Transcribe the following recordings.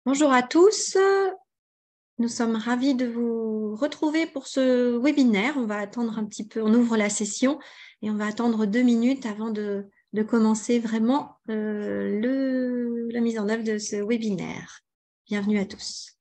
Bonjour à tous, nous sommes ravis de vous retrouver pour ce webinaire. On va attendre un petit peu, on ouvre la session et on va attendre 2 minutes avant de commencer vraiment la mise en œuvre de ce webinaire. Bienvenue à tous.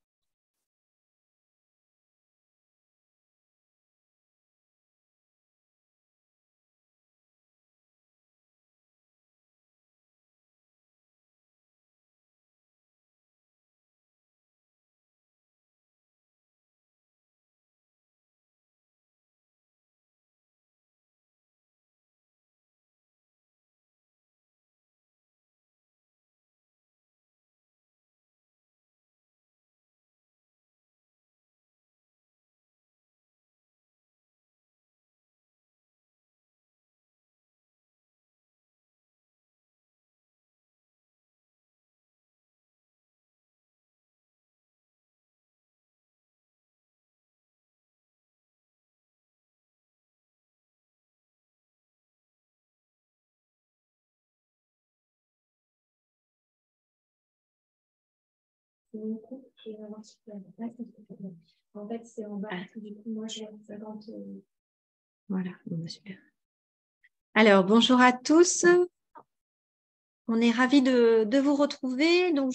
En fait, c'est en bas. Du coup, moi, je vais Voilà, super. Alors, bonjour à tous. On est ravis de vous retrouver. Donc,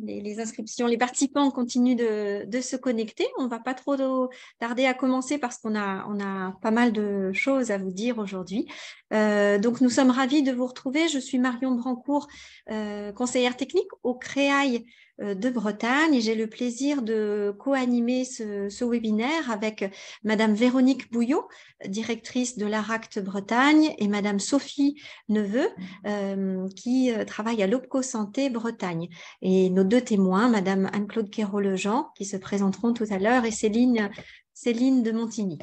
les inscriptions, les participants continuent de se connecter. On ne va pas trop tarder à commencer parce qu'on a pas mal de choses à vous dire aujourd'hui. Donc, nous sommes ravis de vous retrouver. Je suis Marion Brancourt, conseillère technique au CREAI de Bretagne, et j'ai le plaisir de co-animer ce webinaire avec Madame Véronique Bouillot, directrice de l'ARACT Bretagne, et Madame Sophie Neveu, qui travaille à l'OPCO Santé Bretagne. Et nos 2 témoins, Madame Anne-Claude Quérault-Lejean, qui se présenteront tout à l'heure, et Céline de Montigny.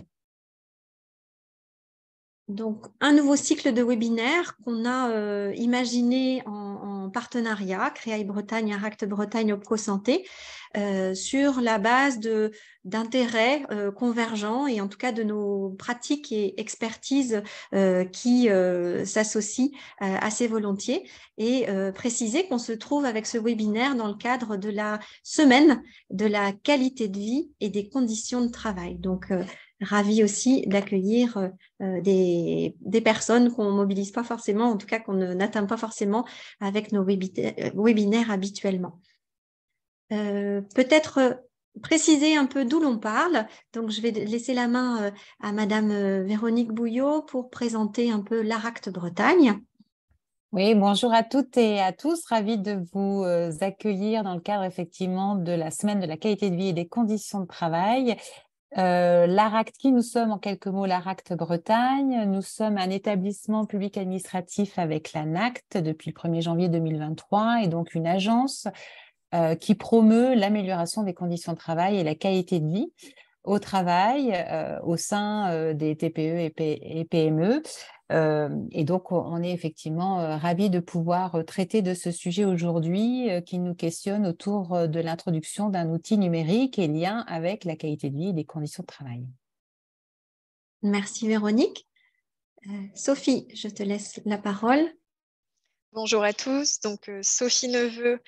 Donc, un nouveau cycle de webinaires qu'on a imaginé en partenariat, CREAI Bretagne, ARACT Bretagne, OPCO Santé, sur la base d'intérêts convergents et en tout cas de nos pratiques et expertises qui s'associent assez volontiers, et préciser qu'on se trouve avec ce webinaire dans le cadre de la semaine de la qualité de vie et des conditions de travail. Donc, ravi aussi d'accueillir des personnes qu'on ne mobilise pas forcément, en tout cas qu'on n'atteint pas forcément avec nos webinaires habituellement. Peut-être préciser un peu d'où l'on parle. Donc, je vais laisser la main à Madame Véronique Bouillot pour présenter un peu l'ARACT Bretagne. Oui, bonjour à toutes et à tous. Ravie de vous accueillir dans le cadre effectivement de la semaine de la qualité de vie et des conditions de travail. L'ARACT, qui nous sommes en quelques mots, l'ARACT Bretagne. Nous sommes un établissement public administratif avec l'ANACT depuis le 1er janvier 2023, et donc une agence qui promeut l'amélioration des conditions de travail et la qualité de vie au travail au sein des TPE et PME. Et donc, on est effectivement ravis de pouvoir traiter de ce sujet aujourd'hui qui nous questionne autour de l'introduction d'un outil numérique et lien avec la qualité de vie et les conditions de travail. Merci Véronique. Sophie, je te laisse la parole. Bonjour à tous. Donc, Sophie Neveu,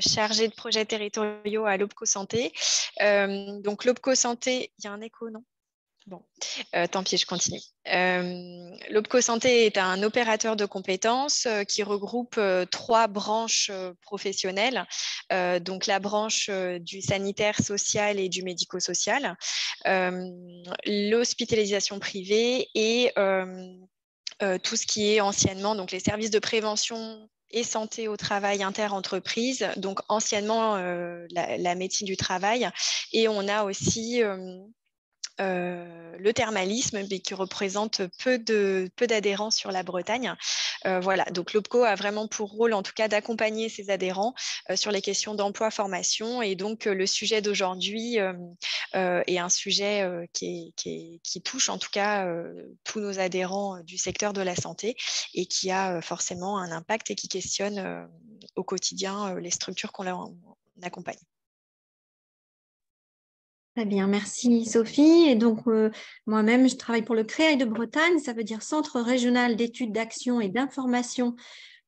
chargée de projets territoriaux à l'OPCO Santé. Donc, l'OPCO Santé, il y a un écho, non? Bon, tant pis, je continue. L'OPCO Santé est un opérateur de compétences qui regroupe 3 branches professionnelles. Donc, la branche du sanitaire, social et du médico-social, l'hospitalisation privée et tout ce qui est anciennement donc les services de prévention et santé au travail inter-entreprise, donc anciennement la médecine du travail. Et on a aussi le thermalisme, mais qui représente peu d'adhérents sur la Bretagne. Voilà, donc l'OPCO a vraiment pour rôle, en tout cas, d'accompagner ses adhérents sur les questions d'emploi, formation. Et donc, le sujet d'aujourd'hui est un sujet qui touche, en tout cas, tous nos adhérents du secteur de la santé, et qui a forcément un impact et qui questionne au quotidien les structures qu'on accompagne. Très bien, merci Sophie. Et donc, moi-même, je travaille pour le CREAI de Bretagne, ça veut dire Centre régional d'études, d'action et d'information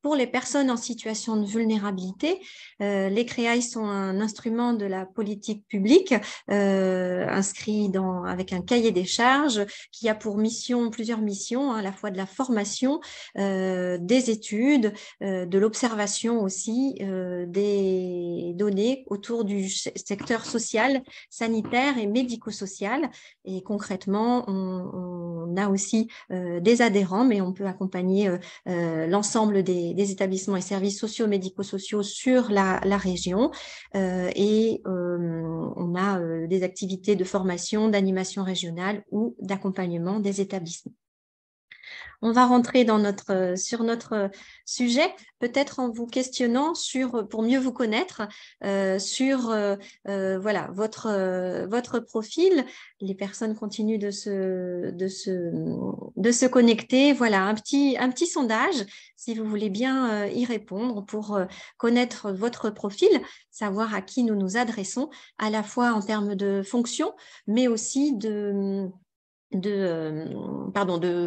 pour les personnes en situation de vulnérabilité, les CREAI sont un instrument de la politique publique inscrit avec un cahier des charges qui a pour mission, plusieurs missions, à la fois de la formation, des études, de l'observation aussi, des données autour du secteur social, sanitaire et médico-social. Et concrètement, on a aussi des adhérents, mais on peut accompagner l'ensemble des établissements et services sociaux, médico-sociaux sur la région. Et on a des activités de formation, d'animation régionale ou d'accompagnement des établissements. On va rentrer sur notre sujet, peut-être en vous questionnant pour mieux vous connaître, sur voilà, votre profil. Les personnes continuent de se connecter. Voilà, un petit sondage, si vous voulez bien y répondre, pour connaître votre profil, savoir à qui nous nous adressons, à la fois en termes de fonction, mais aussi de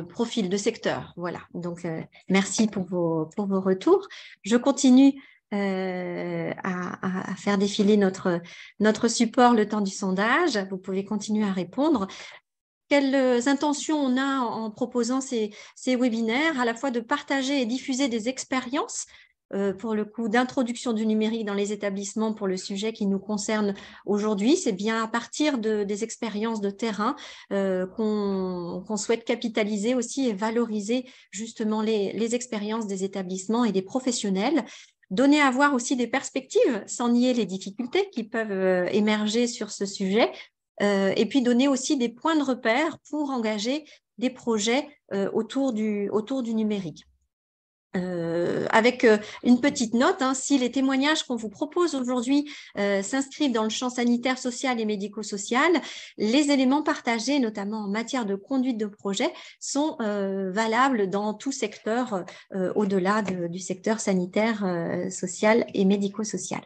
profil, de secteur. Voilà, donc merci pour vos retours. Je continue à faire défiler notre support le temps du sondage. Vous pouvez continuer à répondre. Quelles intentions on a en proposant ces webinaires, à la fois de partager et diffuser des expériences pour le coup d'introduction du numérique dans les établissements pour le sujet qui nous concerne aujourd'hui. C'est bien à partir des expériences de terrain qu'on souhaite capitaliser aussi et valoriser justement les expériences des établissements et des professionnels. Donner à voir aussi des perspectives sans nier les difficultés qui peuvent émerger sur ce sujet. Et puis donner aussi des points de repère pour engager des projets autour du numérique. Avec une petite note, si les témoignages qu'on vous propose aujourd'hui s'inscrivent dans le champ sanitaire, social et médico-social, les éléments partagés, notamment en matière de conduite de projet, sont valables dans tout secteur au-delà du secteur sanitaire, social et médico-social.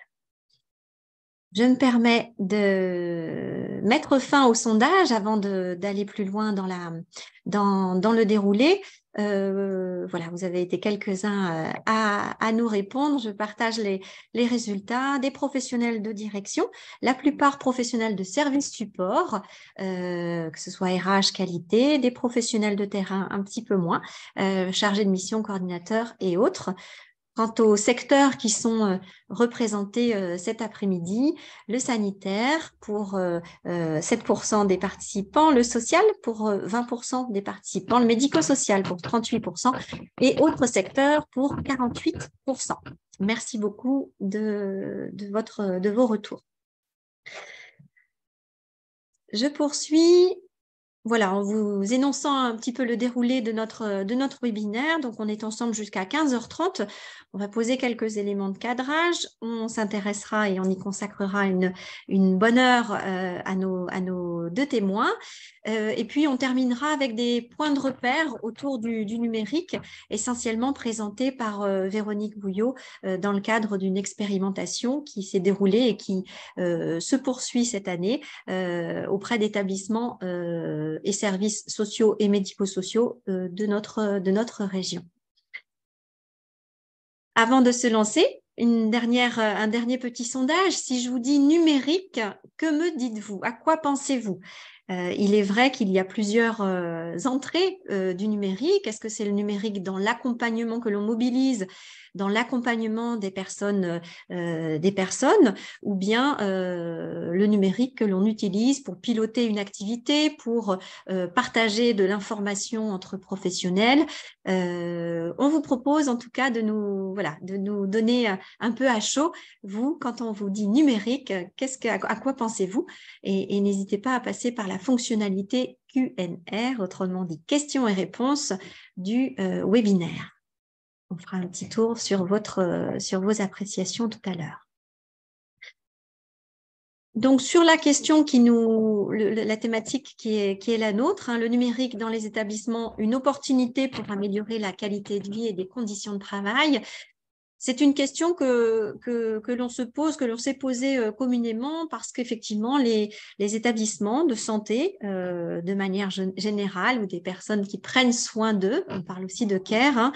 Je me permets de mettre fin au sondage avant d'aller plus loin dans le déroulé. Voilà, vous avez été quelques-uns à nous répondre. Je partage les résultats des professionnels de direction, la plupart professionnels de service support, que ce soit RH, qualité, des professionnels de terrain un petit peu moins, chargés de mission, coordinateurs et autres. Quant aux secteurs qui sont représentés cet après-midi, le sanitaire pour 7% des participants, le social pour 20% des participants, le médico-social pour 38% et autres secteurs pour 48%. Merci beaucoup de vos retours. Je poursuis. Voilà, en vous énonçant un petit peu le déroulé de notre webinaire. Donc, on est ensemble jusqu'à 15h30. On va poser quelques éléments de cadrage. On s'intéressera et on y consacrera une bonne heure à nos deux témoins. Et puis, on terminera avec des points de repère autour du numérique, essentiellement présentés par Véronique Bouillot dans le cadre d'une expérimentation qui s'est déroulée et qui se poursuit cette année auprès d'établissements et services sociaux et médico-sociaux de notre région. Avant de se lancer, un dernier petit sondage. Si je vous dis numérique, que me dites-vous? À quoi pensez-vous? Il est vrai qu'il y a plusieurs entrées du numérique. Est-ce que c'est le numérique dans l'accompagnement que l'on mobilise, dans l'accompagnement des personnes, ou bien le numérique que l'on utilise pour piloter une activité, pour partager de l'information entre professionnels? On vous propose en tout cas de nous donner un peu à chaud. Vous, quand on vous dit numérique, à quoi pensez-vous? Et n'hésitez pas à passer par la fonctionnalité Q&R, autrement dit questions et réponses du webinaire. On fera un petit tour sur vos appréciations tout à l'heure. Donc, sur la question la thématique qui est la nôtre, le numérique dans les établissements, une opportunité pour améliorer la qualité de vie et des conditions de travail. c'est une question que l'on se pose, que l'on s'est posée communément parce qu'effectivement, les établissements de santé, de manière générale, ou des personnes qui prennent soin d'eux, on parle aussi de care, hein,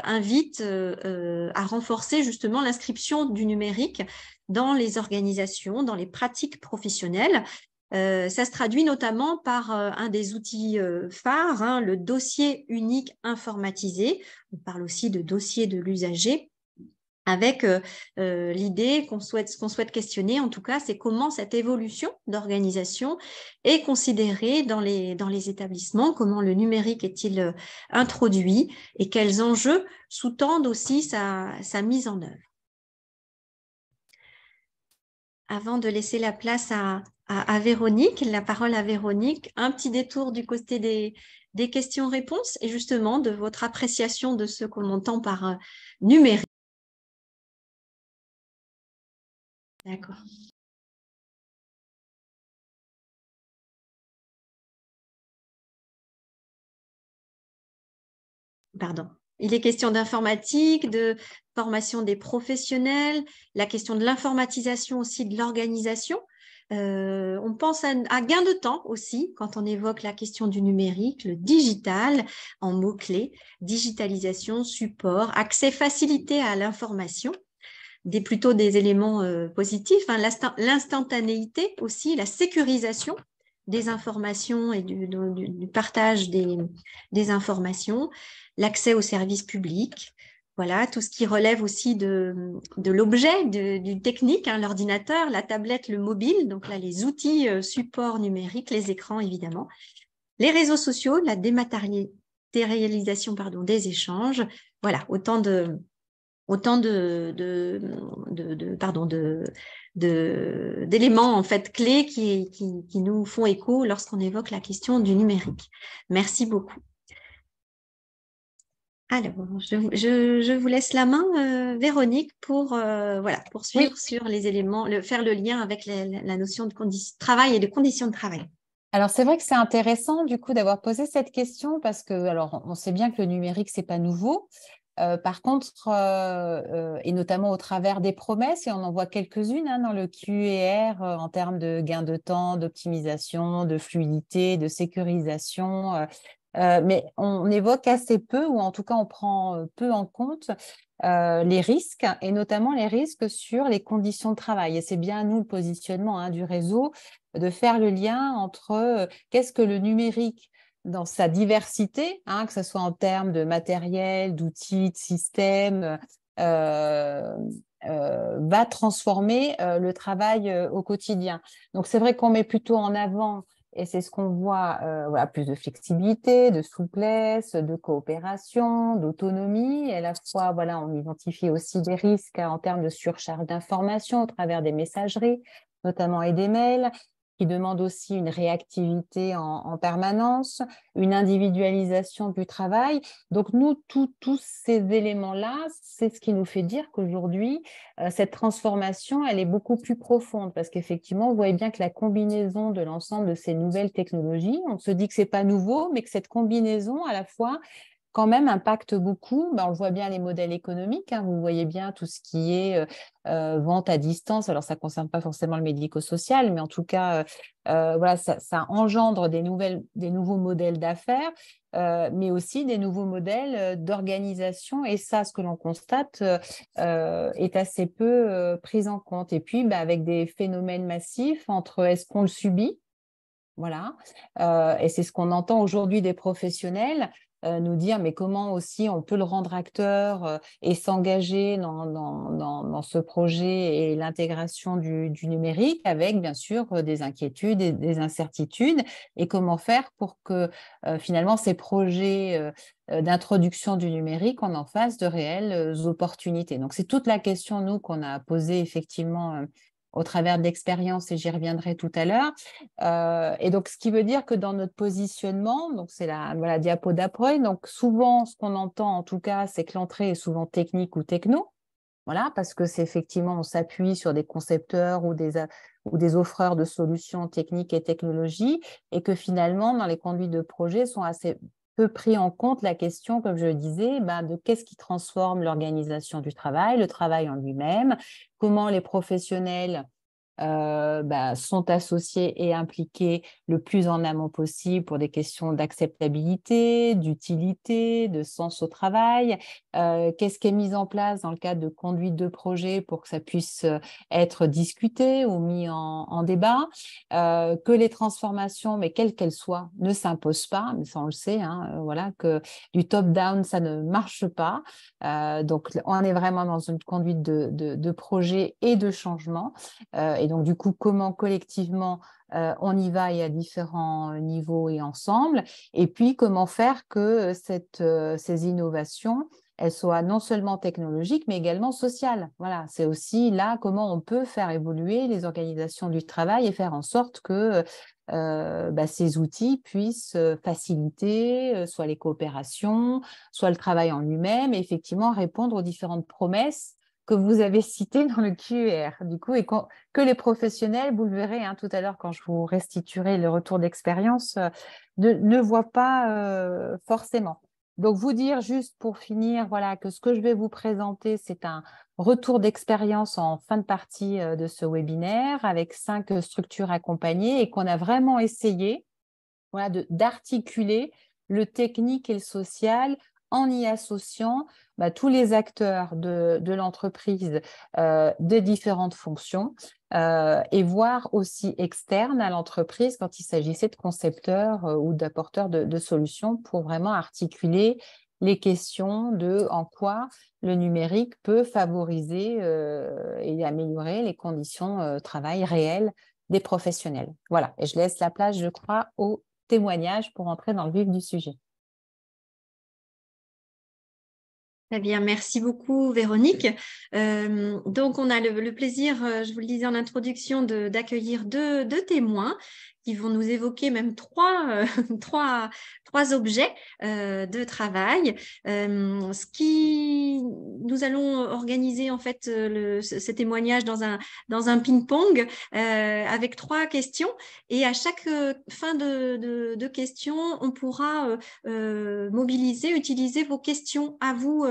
invitent à renforcer justement l'inscription du numérique dans les organisations, dans les pratiques professionnelles. Ça se traduit notamment par un des outils phares, hein, le dossier unique informatisé. On parle aussi de dossier de l'usager, avec l'idée qu'on souhaite questionner, en tout cas, c'est comment cette évolution d'organisation est considérée dans les établissements, comment le numérique est-il introduit et quels enjeux sous-tendent aussi sa mise en œuvre. Avant de laisser la place à Véronique, la parole à Véronique, un petit détour du côté des questions-réponses et justement de votre appréciation de ce qu'on entend par numérique. D'accord. Pardon. Il est question d'informatique, de formation des professionnels, la question de l'informatisation aussi de l'organisation. On pense à gain de temps aussi quand on évoque la question du numérique, le digital en mots-clés, digitalisation, support, accès facilité à l'information, plutôt des éléments positifs, hein, l'instantanéité aussi, la sécurisation des informations et du partage des informations, l'accès aux services publics, voilà, tout ce qui relève aussi de l'objet, du technique, hein, l'ordinateur, la tablette, le mobile, donc là les outils supports numériques, les écrans évidemment, les réseaux sociaux, la dématérialisation des échanges, voilà, autant d'éléments en fait clés qui nous font écho lorsqu'on évoque la question du numérique. Merci beaucoup. Alors, je vous laisse la main, Véronique, pour poursuivre sur les éléments, faire le lien avec la notion de travail et de conditions de travail. Alors, c'est vrai que c'est intéressant du coup d'avoir posé cette question parce que, alors, on sait bien que le numérique, c'est pas nouveau. Par contre, et notamment au travers des promesses, et on en voit quelques-unes hein, dans le QER en termes de gain de temps, d'optimisation, de fluidité, de sécurisation, mais on évoque assez peu, ou en tout cas on prend peu en compte les risques, et notamment les risques sur les conditions de travail. Et c'est bien nous le positionnement hein, du réseau, de faire le lien entre qu'est-ce que le numérique dans sa diversité, hein, que ce soit en termes de matériel, d'outils, de systèmes, va transformer le travail au quotidien. Donc, c'est vrai qu'on met plutôt en avant, et c'est ce qu'on voit, plus de flexibilité, de souplesse, de coopération, d'autonomie. Et à la fois, on identifie aussi des risques en termes de surcharge d'informations au travers des messageries, notamment et des mails, qui demande aussi une réactivité en permanence, une individualisation du travail. Donc, nous, tous ces éléments-là, c'est ce qui nous fait dire qu'aujourd'hui, cette transformation, elle est beaucoup plus profonde parce qu'effectivement, vous voyez bien que la combinaison de l'ensemble de ces nouvelles technologies, on se dit que ce n'est pas nouveau, mais que cette combinaison, à la fois, quand même impacte beaucoup. On le voit bien les modèles économiques, hein, vous voyez bien tout ce qui est vente à distance. Alors, ça ne concerne pas forcément le médico-social, mais en tout cas, ça engendre des nouveaux modèles d'affaires, mais aussi des nouveaux modèles d'organisation. Et ça, ce que l'on constate, est assez peu pris en compte. Et puis, avec des phénomènes massifs entre est-ce qu'on le subit, voilà, et c'est ce qu'on entend aujourd'hui des professionnels, nous dire mais comment aussi on peut le rendre acteur et s'engager dans ce projet et l'intégration du numérique avec bien sûr des inquiétudes et des incertitudes, et comment faire pour que finalement ces projets d'introduction du numérique, on en fasse de réelles opportunités. Donc c'est toute la question nous qu'on a posée effectivement au travers de l'expérience, et j'y reviendrai tout à l'heure. Et donc, ce qui veut dire que dans notre positionnement, donc c'est la diapo d'après, donc souvent, ce qu'on entend en tout cas, c'est que l'entrée est souvent technique ou techno, voilà, parce que c'est effectivement, on s'appuie sur des concepteurs ou des offreurs de solutions techniques et technologies, et que finalement, dans les conduites de projet, sont assez peu pris en compte la question, comme je le disais, de qu'est-ce qui transforme l'organisation du travail, le travail en lui-même, comment les professionnels sont associés et impliqués le plus en amont possible pour des questions d'acceptabilité, d'utilité, de sens au travail. Qu'est-ce qui est mis en place dans le cadre de conduite de projet pour que ça puisse être discuté ou mis en débat, que les transformations, mais quelles qu'elles soient, ne s'imposent pas, mais ça on le sait, voilà, que du top-down, ça ne marche pas. Donc, on est vraiment dans une conduite de projet et de changement. Et donc, du coup, comment collectivement on y va et à différents niveaux et ensemble. Et puis, comment faire que ces innovations, elles soient non seulement technologiques, mais également sociales. Voilà, c'est aussi là comment on peut faire évoluer les organisations du travail et faire en sorte que ces outils puissent faciliter soit les coopérations, soit le travail en lui-même, et effectivement répondre aux différentes promesses que vous avez citées dans le QER, du coup, et que les professionnels, vous le verrez tout à l'heure quand je vous restituerai le retour d'expérience, ne voient pas forcément. Donc, vous dire juste pour finir, voilà, que ce que je vais vous présenter, c'est un retour d'expérience en fin de partie de ce webinaire avec 5 structures accompagnées et qu'on a vraiment essayé, voilà, d'articuler le technique et le social en y associant tous les acteurs de l'entreprise de différentes fonctions et voire aussi externes à l'entreprise quand il s'agissait de concepteurs ou d'apporteurs de solutions pour vraiment articuler les questions de en quoi le numérique peut favoriser et améliorer les conditions de travail réelles des professionnels. Voilà, et je laisse la place, je crois, aux témoignages pour entrer dans le vif du sujet. Très bien, merci beaucoup Véronique. Donc on a le plaisir, je vous le disais en introduction, d'accueillir deux témoins qui vont nous évoquer même trois objets de travail. Nous allons organiser en fait ce témoignage dans un ping-pong avec 3 questions, et à chaque fin de questions, on pourra utiliser vos questions à vous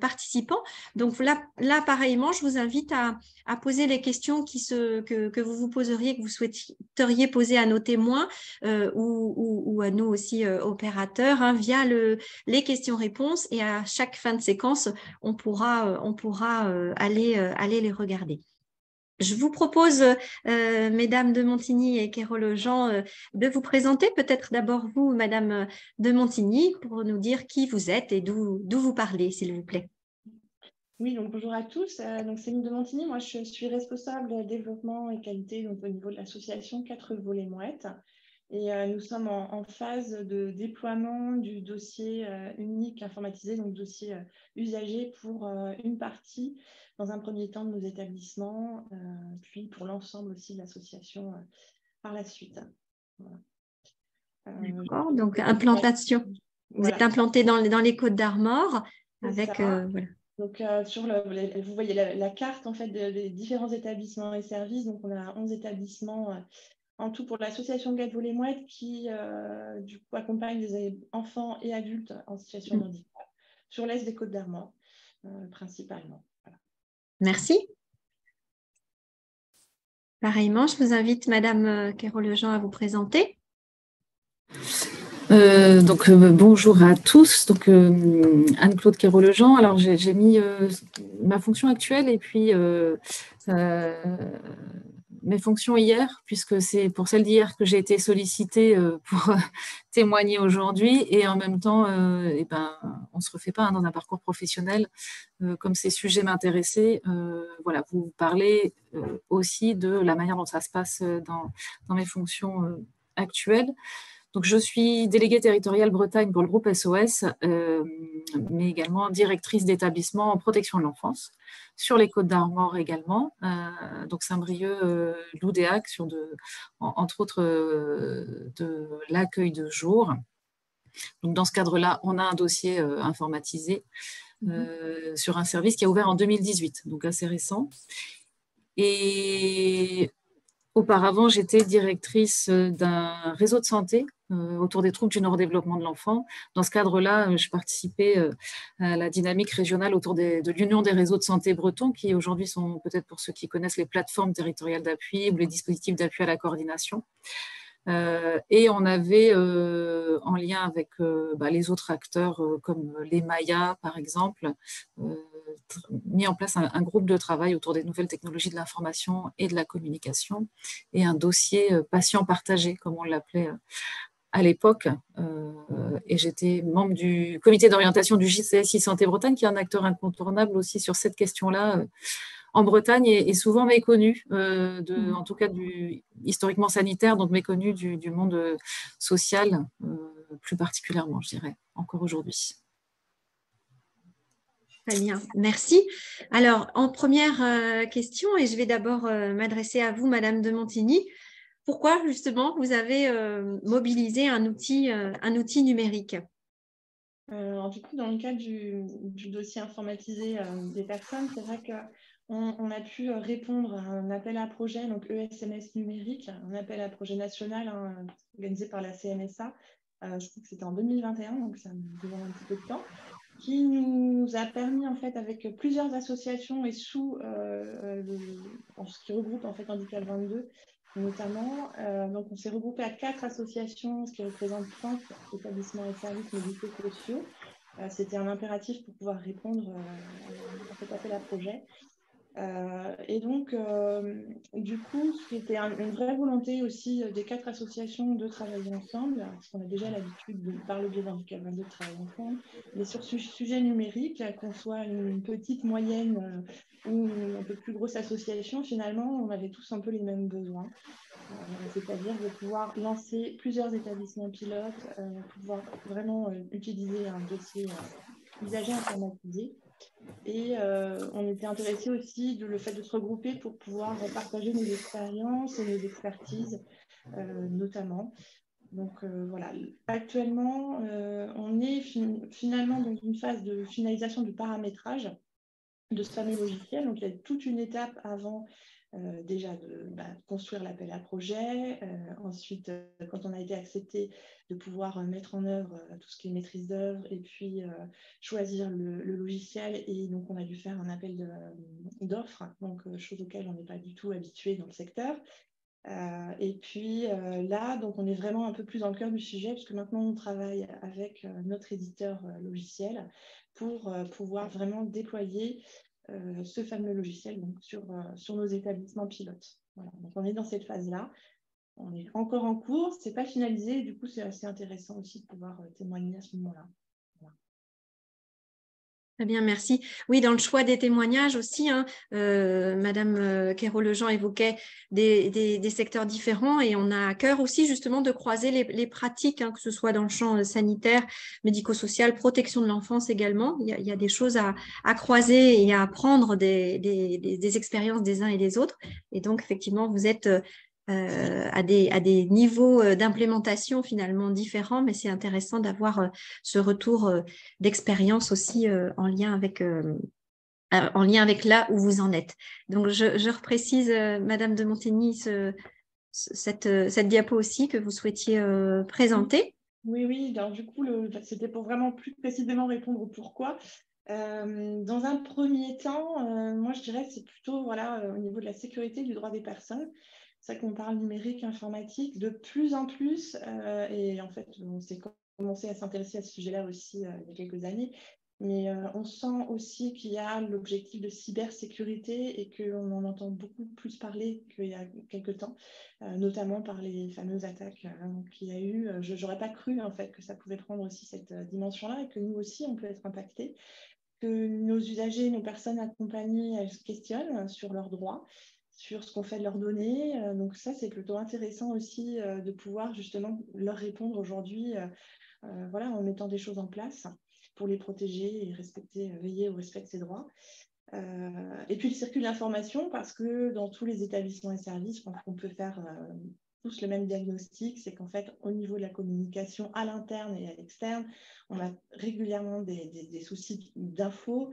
participants. Donc là, pareillement, je vous invite à poser les questions que vous poseriez, que vous souhaiteriez poser à nos témoins ou à nous aussi opérateurs via les questions-réponses, et à chaque fin de séquence, on pourra aller les regarder. Je vous propose, mesdames de Montigny et Quérol-Jean, de vous présenter. Peut-être d'abord vous, madame de Montigny, pour nous dire qui vous êtes et d'où vous parlez, s'il vous plaît. Oui, donc bonjour à tous. Donc Céline de Montigny, moi je suis responsable développement et qualité donc, au niveau de l'association 4 volets mouettes. Et nous sommes en phase de déploiement du dossier unique informatisé, donc dossier usager pour une partie, dans un premier temps, de nos établissements, puis pour l'ensemble aussi de l'association par la suite. Voilà. D'accord, donc implantation. Vous êtes implanté dans les Côtes d'Armor avec... voilà. Donc, vous voyez la carte en fait, des différents établissements et services. Donc, on a 11 établissements en tout pour l'association 4 volets mouettes qui, du coup, accompagne des enfants et adultes en situation de handicap sur l'est des Côtes d'Armor, principalement. Voilà. Merci. Pareillement, je vous invite, madame Quérol-Jean, à vous présenter. Bonjour à tous. Donc, Anne-Claude Quérol-Jean. Alors, j'ai mis ma fonction actuelle et puis mes fonctions hier, puisque c'est pour celle d'hier que j'ai été sollicitée pour témoigner aujourd'hui. Et en même temps, on ne se refait pas dans un parcours professionnel. Comme ces sujets m'intéressaient, voilà, vous parlez aussi de la manière dont ça se passe dans mes fonctions actuelles. Donc, je suis déléguée territoriale Bretagne pour le groupe SOS, mais également directrice d'établissement en protection de l'enfance, sur les Côtes d'Armor également, donc Saint-Brieuc, Loudéac, entre autres de l'accueil de jour. Donc, dans ce cadre-là, on a un dossier informatisé sur un service qui a ouvert en 2018, donc assez récent. Et auparavant, j'étais directrice d'un réseau de santé autour des troubles du neurodéveloppement de l'enfant. Dans ce cadre-là, je participais à la dynamique régionale autour de l'Union des réseaux de santé bretons, qui aujourd'hui sont peut-être pour ceux qui connaissent les plateformes territoriales d'appui ou les dispositifs d'appui à la coordination. Et on avait, en lien avec les autres acteurs comme les Mayas, par exemple, mis en place un groupe de travail autour des nouvelles technologies de l'information et de la communication et un dossier patient partagé, comme on l'appelait à l'époque. Et j'étais membre du comité d'orientation du JCSI Santé Bretagne, qui est un acteur incontournable aussi sur cette question-là en Bretagne est souvent méconnu, en tout cas historiquement sanitaire, donc méconnu du monde social, plus particulièrement, je dirais, encore aujourd'hui. Très bien, merci. Alors, en première question, et je vais d'abord m'adresser à vous, Madame de Montigny, pourquoi justement vous avez mobilisé un outil numérique? Alors, du coup, dans le cadre du dossier informatisé des personnes, c'est vrai qu'on a pu répondre à un appel à projet, donc ESMS numérique, un appel à projet national organisé par la CNSA. Je crois que c'était en 2021, donc ça me demande un petit peu de temps, qui nous a permis, en fait, avec plusieurs associations et ce qui regroupe en fait Handicap 22, notamment. Donc, on s'est regroupé à 4 associations, ce qui représente 30 établissements et services médico-sociaux. C'était un impératif pour pouvoir répondre à cet appel à projet. Et donc, du coup, c'était une vraie volonté aussi des 4 associations de travailler ensemble, parce qu'on a déjà l'habitude, par le biais d'Handicap 22, de travailler ensemble. Mais sur ce sujet numérique, qu'on soit une petite, moyenne ou un peu plus grosse association, finalement, on avait tous un peu les mêmes besoins. C'est-à-dire de pouvoir lancer plusieurs établissements pilotes, pouvoir vraiment utiliser un dossier usager informatisé. Et on était intéressé aussi le fait de se regrouper pour pouvoir partager nos expériences et nos expertises, notamment. Donc voilà, actuellement, on est finalement dans une phase de finalisation du paramétrage de ce fameux logiciel. Donc il y a toute une étape avant déjà de construire l'appel à projet. Ensuite, quand on a été accepté, de pouvoir mettre en œuvre tout ce qui est maîtrise d'œuvre et puis choisir le logiciel. Et donc, on a dû faire un appel d'offres, donc chose auquel on n'est pas du tout habitué dans le secteur. Et puis là, donc, on est vraiment un peu plus dans le cœur du sujet, puisque maintenant, on travaille avec notre éditeur logiciel pour pouvoir vraiment déployer ce fameux logiciel donc, sur nos établissements pilotes. Voilà. Donc, on est dans cette phase-là. On est encore en cours, ce n'est pas finalisé. Du coup, c'est assez intéressant aussi de pouvoir témoigner à ce moment-là. Voilà. Très bien, merci. Oui, dans le choix des témoignages aussi, Madame Quérault-Lejean évoquait des secteurs différents et on a à cœur aussi justement de croiser les pratiques, que ce soit dans le champ sanitaire, médico-social, protection de l'enfance également. Il y a des choses à croiser et à apprendre des expériences des uns et des autres. Et donc, effectivement, vous êtes à des niveaux d'implémentation finalement différents, mais c'est intéressant d'avoir ce retour d'expérience aussi en lien avec là où vous en êtes. Donc, je reprécise, Madame de Montigny, cette diapo aussi que vous souhaitiez présenter. Oui. Alors, du coup, c'était pour vraiment plus précisément répondre au pourquoi. Dans un premier temps, moi, je dirais que c'est plutôt au niveau de la sécurité du droit des personnes. C'est ça qu'on parle numérique, informatique, de plus en plus. Et en fait, on s'est commencé à s'intéresser à ce sujet-là aussi il y a quelques années. Mais on sent aussi qu'il y a l'objectif de cybersécurité et qu'on en entend beaucoup plus parler qu'il y a quelques temps, notamment par les fameuses attaques qu'il y a eu. Je n'aurais pas cru en fait que ça pouvait prendre aussi cette dimension-là et que nous aussi, on peut être impactés, que nos usagers, nos personnes accompagnées, elles se questionnent sur leurs droits, sur ce qu'on fait de leurs données. Donc ça, c'est plutôt intéressant aussi de pouvoir justement leur répondre aujourd'hui en mettant des choses en place pour les protéger et veiller au respect de ces droits. Et puis, il circule l'information parce que dans tous les établissements et services, je pense qu'on peut faire tous le même diagnostic, c'est qu'en fait, au niveau de la communication à l'interne et à l'externe, on a régulièrement des soucis d'infos,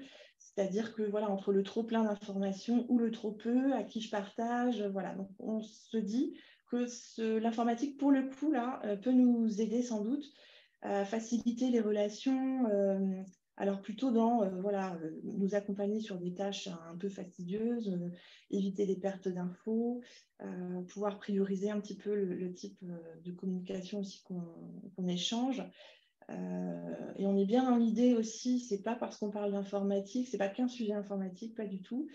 C'est-à-dire que voilà, entre le trop plein d'informations ou le trop peu, à qui je partage, voilà. Donc on se dit que l'informatique, pour le coup, là, peut nous aider sans doute à faciliter les relations, alors plutôt dans voilà, nous accompagner sur des tâches un peu fastidieuses, éviter les pertes d'infos, pouvoir prioriser un petit peu le type de communication aussi qu'on échange. Et on est bien dans l'idée aussi, c'est pas parce qu'on parle d'informatique, c'est pas qu'un sujet informatique, pas du tout.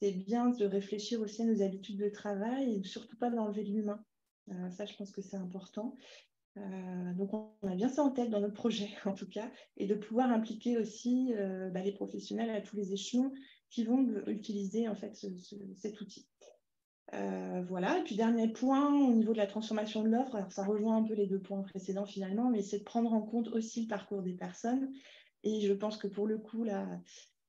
C'est bien de réfléchir aussi à nos habitudes de travail et surtout pas d'enlever l'humain. Ça, je pense que c'est important. Donc, on a bien ça en tête dans notre projet, en tout cas, et de pouvoir impliquer aussi les professionnels à tous les échelons qui vont utiliser en fait cet outil. Voilà, et puis dernier point au niveau de la transformation de l'offre, alors ça rejoint un peu les 2 points précédents finalement, mais c'est de prendre en compte aussi le parcours des personnes. Et je pense que pour le coup, là,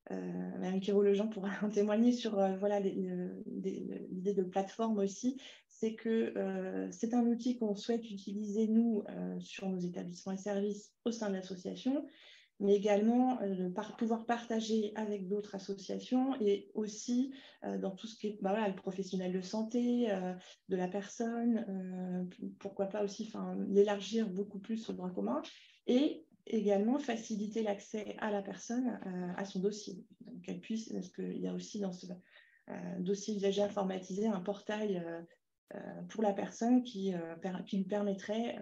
Mme Quiro-Lejean pourra en témoigner sur voilà, l'idée de plateforme aussi, c'est que c'est un outil qu'on souhaite utiliser, nous, sur nos établissements et services au sein de l'association, mais également pouvoir partager avec d'autres associations et aussi dans tout ce qui est voilà, le professionnel de santé, de la personne, pourquoi pas aussi l'élargir beaucoup plus au droit commun et également faciliter l'accès à la personne à son dossier. Donc, qu'elle puisse, parce qu'il y a aussi dans ce dossier usager informatisé un portail pour la personne qui lui permettrait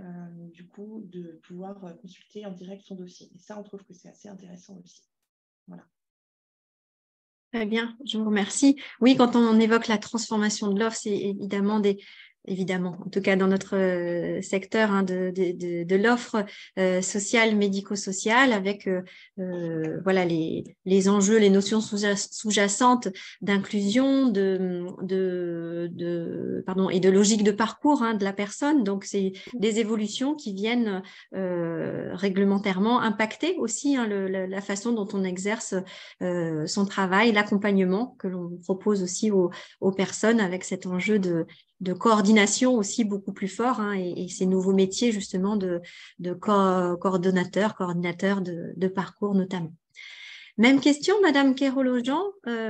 du coup de pouvoir consulter en direct son dossier. Et ça, on trouve que c'est assez intéressant aussi. Voilà. Très bien, je vous remercie. Oui, quand on évoque la transformation de l'offre, c'est évidemment, en tout cas dans notre secteur de l'offre sociale, médico-sociale, avec voilà les enjeux, les notions sous-jacentes d'inclusion, pardon, et de logique de parcours de la personne. Donc, c'est des évolutions qui viennent réglementairement impacter aussi la façon dont on exerce son travail, l'accompagnement que l'on propose aussi aux personnes avec cet enjeu de coordination aussi beaucoup plus fort et ces nouveaux métiers justement de coordinateur de parcours notamment. Même question, Madame Quiro-Lejean,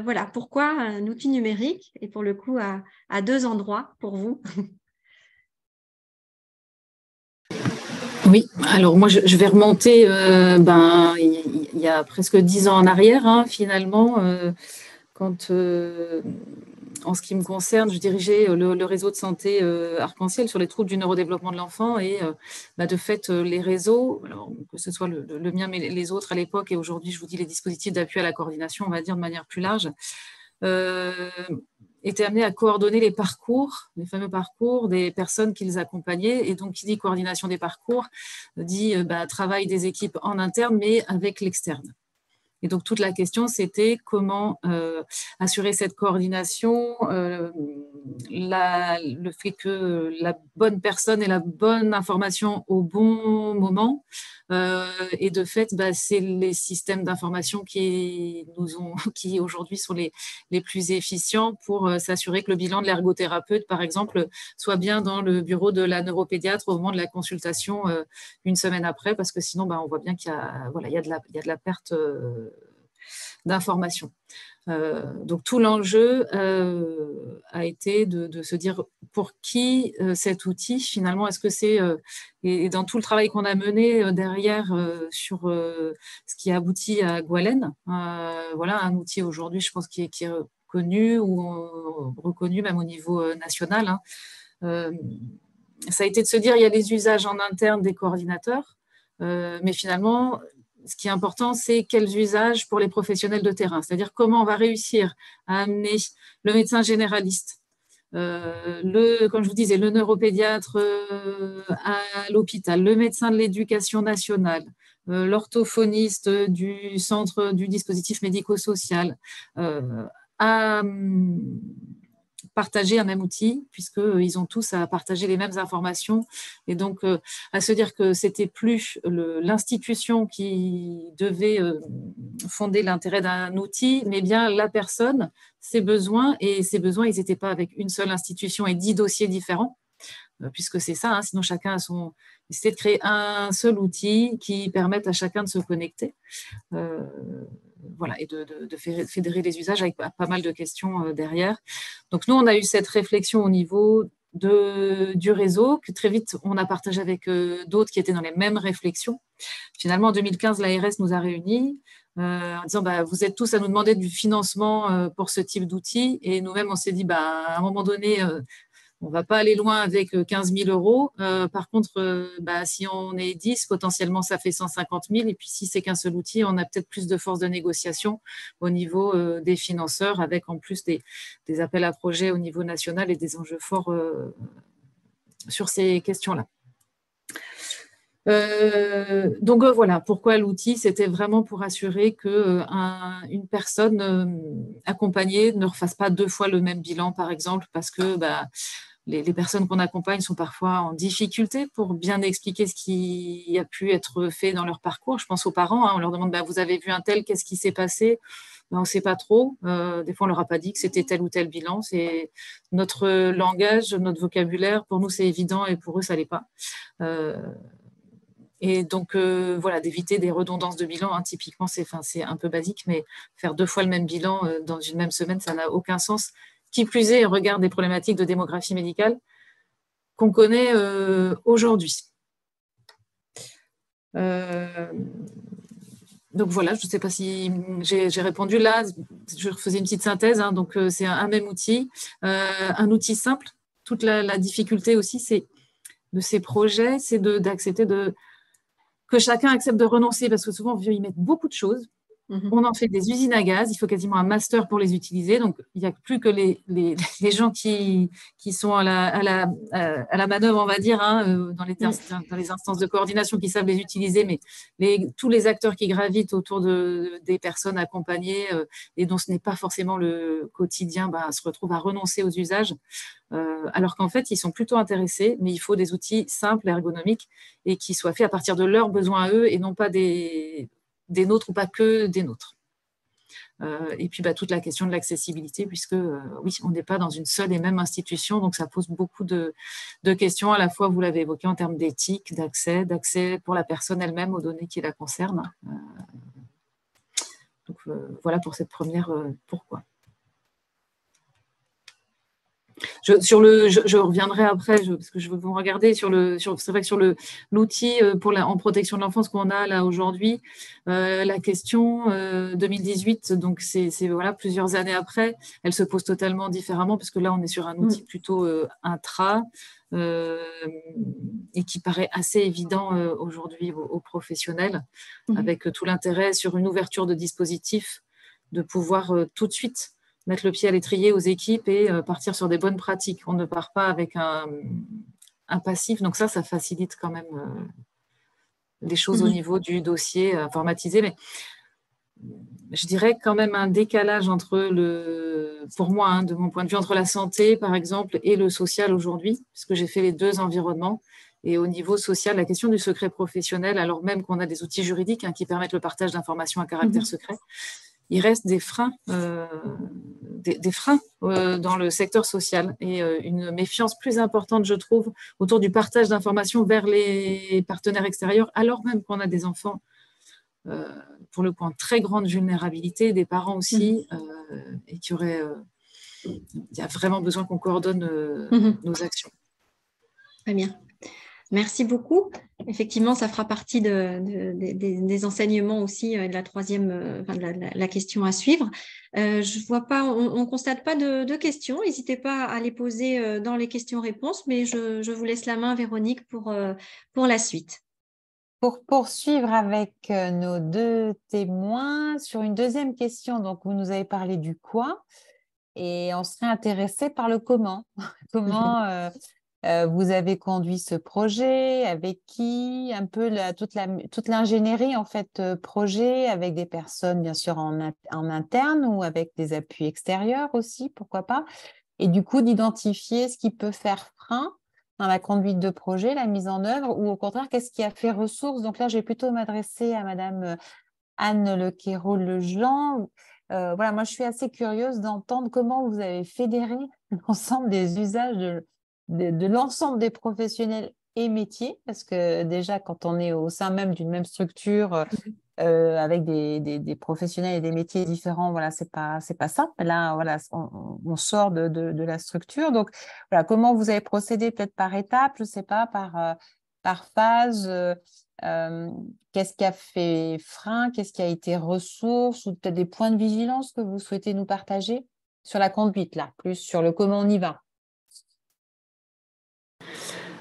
voilà, pourquoi un outil numérique et pour le coup à 2 endroits pour vous? Oui, alors moi je vais remonter il y a presque 10 ans en arrière finalement, quand en ce qui me concerne, je dirigeais le réseau de santé Arc-en-Ciel sur les troubles du neurodéveloppement de l'enfant et de fait les réseaux, alors, que ce soit le mien mais les autres à l'époque et aujourd'hui je vous dis les dispositifs d'appui à la coordination, on va dire de manière plus large, étaient amenés à coordonner les fameux parcours des personnes qu'ils accompagnaient. Et donc, qui dit coordination des parcours, dit travail des équipes en interne, mais avec l'externe. Et donc, toute la question, c'était comment assurer cette coordination, le fait que la bonne personne ait la bonne information au bon moment. Et de fait, c'est les systèmes d'information qui aujourd'hui sont les plus efficients pour s'assurer que le bilan de l'ergothérapeute, par exemple, soit bien dans le bureau de la neuropédiatre au moment de la consultation une semaine après, parce que sinon, on voit bien qu'il y a de la perte d'informations. Donc tout l'enjeu a été de se dire pour qui cet outil finalement, est-ce que c'est et dans tout le travail qu'on a mené derrière sur ce qui a abouti à Gwenlen, voilà un outil aujourd'hui je pense qui est connu ou reconnu même au niveau national. Ça a été de se dire il y a des usages en interne des coordinateurs, mais finalement ce qui est important, c'est quels usages pour les professionnels de terrain, c'est-à-dire comment on va réussir à amener le médecin généraliste, comme je vous disais, le neuropédiatre à l'hôpital, le médecin de l'éducation nationale, l'orthophoniste du centre du dispositif médico-social, à partager un même outil, puisqu'ils ont tous à partager les mêmes informations. Et donc, à se dire que c'était plus l'institution qui devait fonder l'intérêt d'un outil, mais bien la personne, ses besoins. Et ces besoins, ils n'étaient pas avec une seule institution et 10 dossiers différents, puisque c'est ça, sinon chacun a son... C'était de créer un seul outil qui permette à chacun de se connecter. voilà, et de fédérer les usages avec pas mal de questions derrière. Donc, nous, on a eu cette réflexion au niveau du réseau, que très vite, on a partagé avec d'autres qui étaient dans les mêmes réflexions. Finalement, en 2015, l'ARS nous a réunis en disant vous êtes tous à nous demander du financement pour ce type d'outils. Et nous-mêmes, on s'est dit à un moment donné, on ne va pas aller loin avec 15 000 euros. Par contre, si on est 10, potentiellement, ça fait 150 000. Et puis, si c'est qu'un seul outil, on a peut-être plus de force de négociation au niveau des financeurs, avec en plus des appels à projets au niveau national et des enjeux forts sur ces questions-là. Donc voilà, pourquoi l'outil, c'était vraiment pour assurer qu'une personne accompagnée ne refasse pas 2 fois le même bilan, par exemple, parce que les personnes qu'on accompagne sont parfois en difficulté pour bien expliquer ce qui a pu être fait dans leur parcours. Je pense aux parents, on leur demande vous avez vu un tel, qu'est-ce qui s'est passé? On ne sait pas trop. Des fois, on ne leur a pas dit que c'était tel ou tel bilan. C'est notre langage, notre vocabulaire. Pour nous, c'est évident et pour eux, ça ne l'est pas. Et donc, voilà, d'éviter des redondances de bilan. Typiquement, c'est un peu basique, mais faire 2 fois le même bilan dans une même semaine, ça n'a aucun sens. Qui plus est, regarde des problématiques de démographie médicale qu'on connaît aujourd'hui. Donc voilà, je ne sais pas si j'ai répondu là. Je faisais une petite synthèse. Donc, c'est un même outil, un outil simple. Toute la difficulté aussi, de ces projets, c'est d'accepter que chacun accepte de renoncer, parce que souvent, on veut y mettre beaucoup de choses. On en fait des usines à gaz, il faut quasiment un master pour les utiliser. Donc, il n'y a plus que les gens qui sont à la manœuvre, on va dire, dans les instances de coordination qui savent les utiliser, mais tous les acteurs qui gravitent autour des personnes accompagnées et dont ce n'est pas forcément le quotidien, se retrouvent à renoncer aux usages, alors qu'en fait, ils sont plutôt intéressés, mais il faut des outils simples, ergonomiques, et qui soient faits à partir de leurs besoins à eux et non pas des nôtres ou pas que des nôtres. Et puis toute la question de l'accessibilité, puisque oui, on n'est pas dans une seule et même institution, donc ça pose beaucoup de questions, à la fois, vous l'avez évoqué, en termes d'éthique, d'accès pour la personne elle-même aux données qui la concernent. Donc voilà pour cette première pourquoi. Je reviendrai après, parce que je veux vous regarder c'est vrai que sur l'outil en protection de l'enfance qu'on a là aujourd'hui, la question 2018, donc c'est voilà, plusieurs années après, elle se pose totalement différemment, parce que là on est sur un outil plutôt intra et qui paraît assez évident aujourd'hui aux professionnels, avec tout l'intérêt sur une ouverture de dispositif, de pouvoir tout de suite mettre le pied à l'étrier aux équipes et partir sur des bonnes pratiques. On ne part pas avec un passif. Donc ça facilite quand même les choses au niveau du dossier informatisé. Mais je dirais quand même un décalage pour moi, de mon point de vue, entre la santé, par exemple, et le social aujourd'hui, puisque j'ai fait les 2 environnements. Et au niveau social, la question du secret professionnel, alors même qu'on a des outils juridiques qui permettent le partage d'informations à caractère secret, il reste des freins, dans le secteur social et une méfiance plus importante, je trouve, autour du partage d'informations vers les partenaires extérieurs, alors même qu'on a des enfants, pour le coup, en très grande vulnérabilité, des parents aussi, et il y a vraiment besoin qu'on coordonne nos actions. Très bien. Merci beaucoup. Effectivement, ça fera partie des enseignements aussi de la troisième, la question à suivre. Je vois pas, on constate pas de questions. N'hésitez pas à les poser dans les questions-réponses, mais je vous laisse la main, Véronique, pour la suite. Pour poursuivre avec nos 2 témoins, sur une deuxième question, donc vous nous avez parlé du quoi, et on serait intéressé par le comment. Comment vous avez conduit ce projet, avec qui, un peu toute l'ingénierie en fait projet, avec des personnes bien sûr en interne ou avec des appuis extérieurs aussi, pourquoi pas, et du coup d'identifier ce qui peut faire frein dans la conduite de projet, la mise en œuvre, ou au contraire, qu'est-ce qui a fait ressource. Donc là, je vais plutôt m'adresser à Madame Anne Lequérault-Lejean. Voilà, moi, je suis assez curieuse d'entendre comment vous avez fédéré l'ensemble des usages de l'ensemble des professionnels et métiers, parce que déjà, quand on est au sein même d'une même structure, avec des professionnels et des métiers différents, voilà, c'est pas ça. Là, voilà, on sort de la structure. Donc, voilà, comment vous avez procédé, peut-être par étapes, je sais pas, par phase. Qu'est-ce qui a fait frein, qu'est-ce qui a été ressource, ou peut-être des points de vigilance que vous souhaitez nous partager sur la conduite, là, plus sur le comment on y va.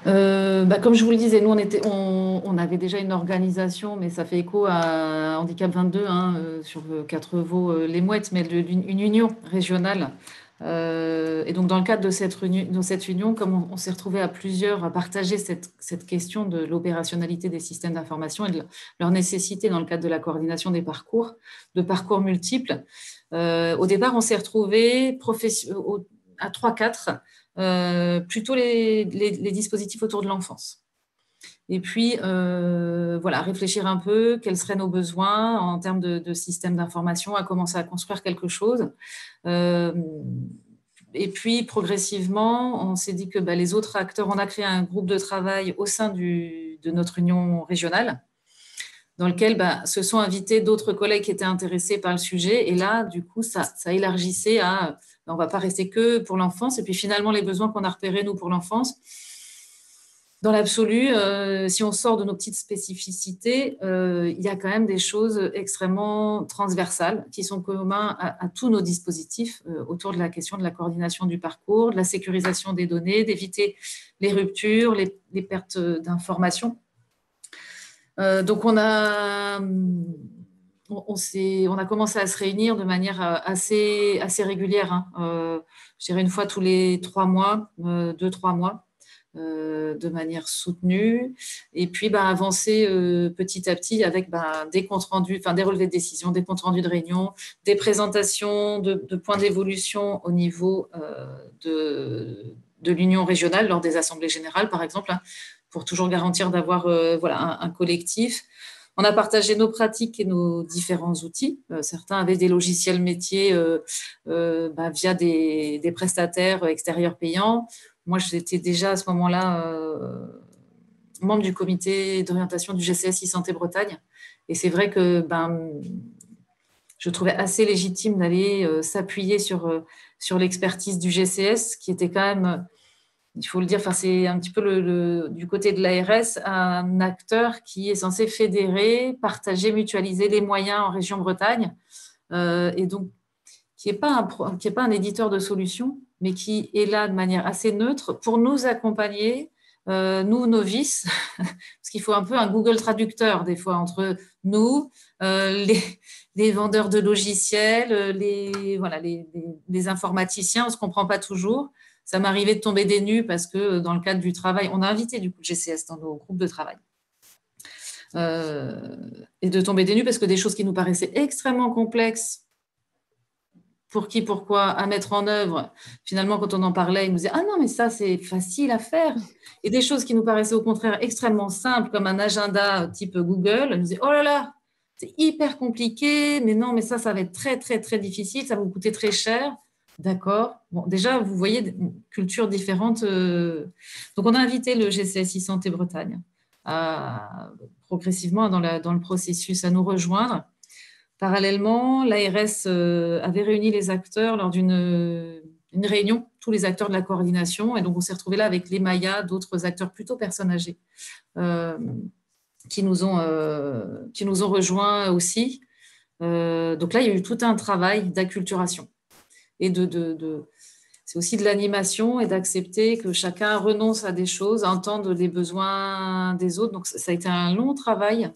Comme je vous le disais, nous, on avait déjà une organisation, mais ça fait écho à Handicap 22, sur Quatre-Vaux, les Mouettes, mais une union régionale. Et donc, dans le cadre de cette union, comme on s'est retrouvé à plusieurs à partager cette question de l'opérationnalité des systèmes d'information et de leur nécessité dans le cadre de la coordination des parcours, de parcours multiples, au départ, on s'est retrouvé à 3-4, plutôt les dispositifs autour de l'enfance. Et puis, voilà, réfléchir un peu, quels seraient nos besoins en termes de système d'information, à commencer à construire quelque chose. Et puis, progressivement, on s'est dit que les autres acteurs, on a créé un groupe de travail au sein de notre union régionale, dans lequel se sont invités d'autres collègues qui étaient intéressés par le sujet. Et là, du coup, ça élargissait à... On ne va pas rester que pour l'enfance. Et puis, finalement, les besoins qu'on a repérés, nous, pour l'enfance, dans l'absolu, si on sort de nos petites spécificités, il y a quand même des choses extrêmement transversales qui sont communes à tous nos dispositifs autour de la question de la coordination du parcours, de la sécurisation des données, d'éviter les ruptures, les pertes d'informations. Donc, on a commencé à se réunir de manière assez régulière, je dirais une fois tous les 3 mois, 2-3 mois. De manière soutenue, et puis avancer petit à petit avec des comptes rendus, des relevés de décision, des comptes rendus de réunion, des présentations de points d'évolution au niveau de l'union régionale lors des assemblées générales, par exemple, pour toujours garantir d'avoir un collectif. On a partagé nos pratiques et nos différents outils. Certains avaient des logiciels métiers via des prestataires extérieurs payants. Moi, j'étais déjà à ce moment-là membre du comité d'orientation du GCSI Santé Bretagne. Et c'est vrai que je trouvais assez légitime d'aller s'appuyer sur l'expertise du GCS, qui était quand même, il faut le dire, c'est un petit peu du côté de l'ARS, un acteur qui est censé fédérer, partager, mutualiser les moyens en région Bretagne. Et donc, qui n'est pas un éditeur de solutions, mais qui est là de manière assez neutre pour nous accompagner, nous, novices, parce qu'il faut un peu un Google traducteur des fois entre nous, les vendeurs de logiciels, les informaticiens, on ne se comprend pas toujours. Ça m'arrivait de tomber des nues parce que dans le cadre du travail, on a invité du coup le GCS dans nos groupes de travail. Et de tomber des nues parce que des choses qui nous paraissaient extrêmement complexes, pour qui, pourquoi, à mettre en œuvre. Finalement, quand on en parlait, ils nous disaient « Ah non, mais ça, c'est facile à faire ». Et des choses qui nous paraissaient au contraire extrêmement simples, comme un agenda type Google, ils nous disaient « Oh là là, c'est hyper compliqué, mais non, mais ça va être très, très, très difficile, ça va vous coûter très cher ». D'accord. Bon, déjà, vous voyez des cultures différentes. Donc, on a invité le GCSI Santé Bretagne progressivement dans le processus à nous rejoindre. Parallèlement, l'ARS avait réuni les acteurs lors d'une réunion, tous les acteurs de la coordination, et donc on s'est retrouvés là avec les Mayas, d'autres acteurs plutôt personnes âgées, qui nous ont rejoints aussi. Donc là, il y a eu tout un travail d'acculturation et c'est aussi de l'animation et d'accepter que chacun renonce à des choses, à entendre les besoins des autres. Donc ça a été un long travail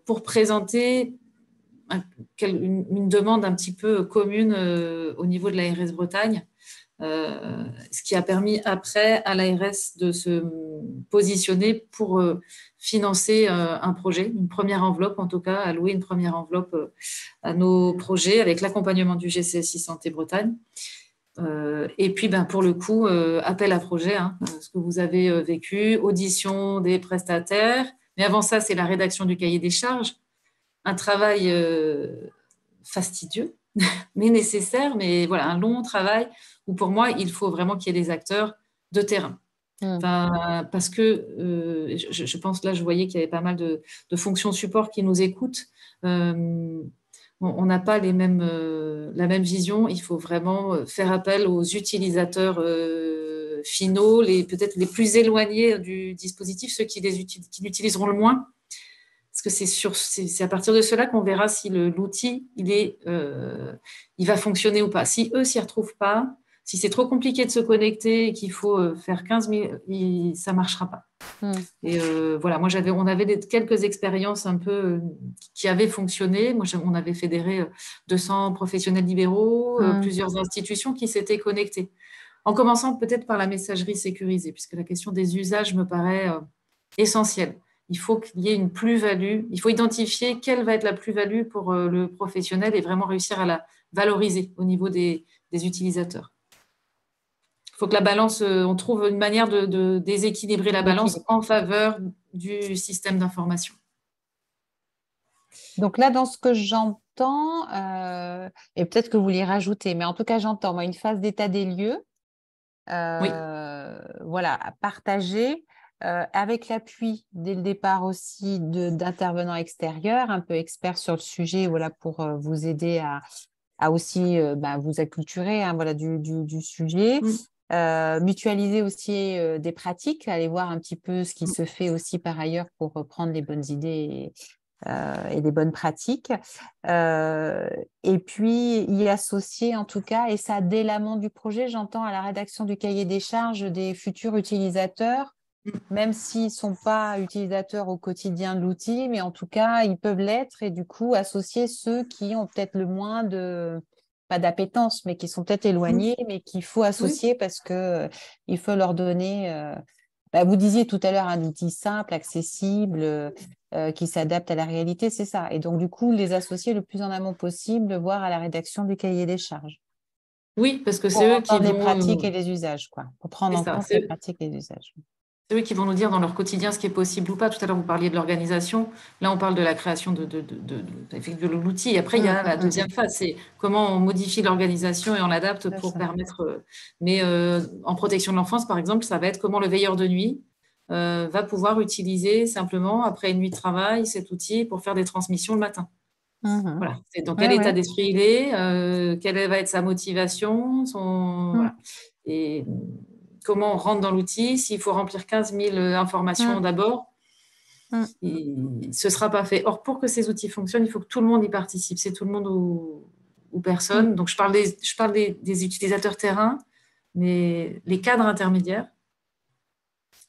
pour présenter une demande un petit peu commune au niveau de l'ARS Bretagne, ce qui a permis après à l'ARS de se positionner pour financer un projet, une première enveloppe en tout cas, allouer une première enveloppe à nos projets avec l'accompagnement du GCSI Santé Bretagne. Et puis pour le coup, appel à projet, ce que vous avez vécu, audition des prestataires, mais avant ça, c'est la rédaction du cahier des charges. Un travail fastidieux, mais nécessaire, mais voilà, un long travail où pour moi, il faut vraiment qu'il y ait des acteurs de terrain. Enfin, parce que je pense, là, je voyais qu'il y avait pas mal de fonctions support qui nous écoutent. On n'a pas la même vision. Il faut vraiment faire appel aux utilisateurs finaux, peut-être les plus éloignés du dispositif, ceux qui l'utiliseront le moins. Parce que c'est à partir de cela qu'on verra si l'outil il va fonctionner ou pas. Si eux s'y retrouvent pas, si c'est trop compliqué de se connecter et qu'il faut faire 15 000, ça ne marchera pas. Et voilà, on avait quelques expériences un peu qui avaient fonctionné. On avait fédéré 200 professionnels libéraux, plusieurs institutions qui s'étaient connectées. En commençant peut-être par la messagerie sécurisée, puisque la question des usages me paraît essentielle. Il faut qu'il y ait une plus-value. Il faut identifier quelle va être la plus-value pour le professionnel et vraiment réussir à la valoriser au niveau des utilisateurs. Il faut que la balance, on trouve une manière de déséquilibrer la balance en faveur du système d'information. Donc là, dans ce que j'entends, et peut-être que vous l'y rajoutez, mais en tout cas, j'entends moi une phase d'état des lieux, voilà, à partager, avec l'appui dès le départ aussi d'intervenants extérieurs, un peu experts sur le sujet, voilà, pour vous aider à aussi vous acculturer, hein, voilà, du sujet. Mutualiser aussi des pratiques, aller voir un petit peu ce qui se fait aussi par ailleurs pour reprendre les bonnes idées et les bonnes pratiques. Et puis y associer en tout cas, et ça dès l'amont du projet, j'entends à la rédaction du cahier des charges des futurs utilisateurs, même s'ils ne sont pas utilisateurs au quotidien de l'outil, mais en tout cas, ils peuvent l'être et du coup, associer ceux qui ont peut-être le moins pas d'appétence, mais qui sont peut-être éloignés, mais qu'il faut associer parce qu'il faut leur donner… vous disiez tout à l'heure un outil simple, accessible, qui s'adapte à la réalité, c'est ça. Et donc, du coup, les associer le plus en amont possible, voire à la rédaction du cahier des charges. Oui, parce que c'est eux qui vont… les pratiques et les usages, quoi. Pour prendre en compte les pratiques et les usages. C'est eux qui vont nous dire dans leur quotidien ce qui est possible ou pas. Tout à l'heure, vous parliez de l'organisation. Là, on parle de la création de l'outil. Et après, il y a la deuxième phase, c'est comment on modifie l'organisation et on l'adapte pour permettre… Mais en protection de l'enfance, par exemple, ça va être comment le veilleur de nuit va pouvoir utiliser simplement, après une nuit de travail, cet outil pour faire des transmissions le matin. Voilà. C'est dans quel état d'esprit il est, quelle va être sa motivation, voilà. Et comment on rentre dans l'outil, s'il faut remplir 15 000 informations d'abord, ce ne sera pas fait. Or, pour que ces outils fonctionnent, il faut que tout le monde y participe. C'est tout le monde ou personne. Donc, je parle des utilisateurs terrain, mais les cadres intermédiaires,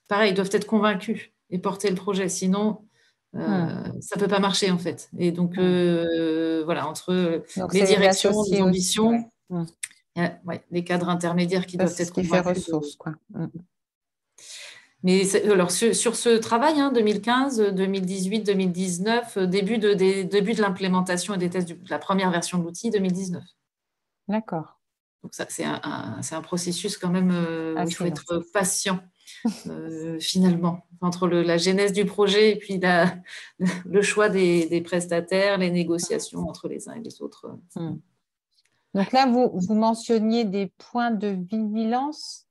pareil, doivent être convaincus et porter le projet. Sinon, ça ne peut pas marcher, en fait. Et donc, voilà, entre les directions, les ambitions… les cadres intermédiaires qui doivent être convaincus. Ressources, quoi. Mais alors, sur ce travail, 2015, 2018, 2019, début de l'implémentation et des tests de la première version de l'outil, 2019. D'accord. Donc, ça, c'est un processus quand même où il faut être patient, finalement, entre la genèse du projet et puis le choix des prestataires, les négociations entre les uns et les autres. Donc là, vous mentionniez des points de vigilance,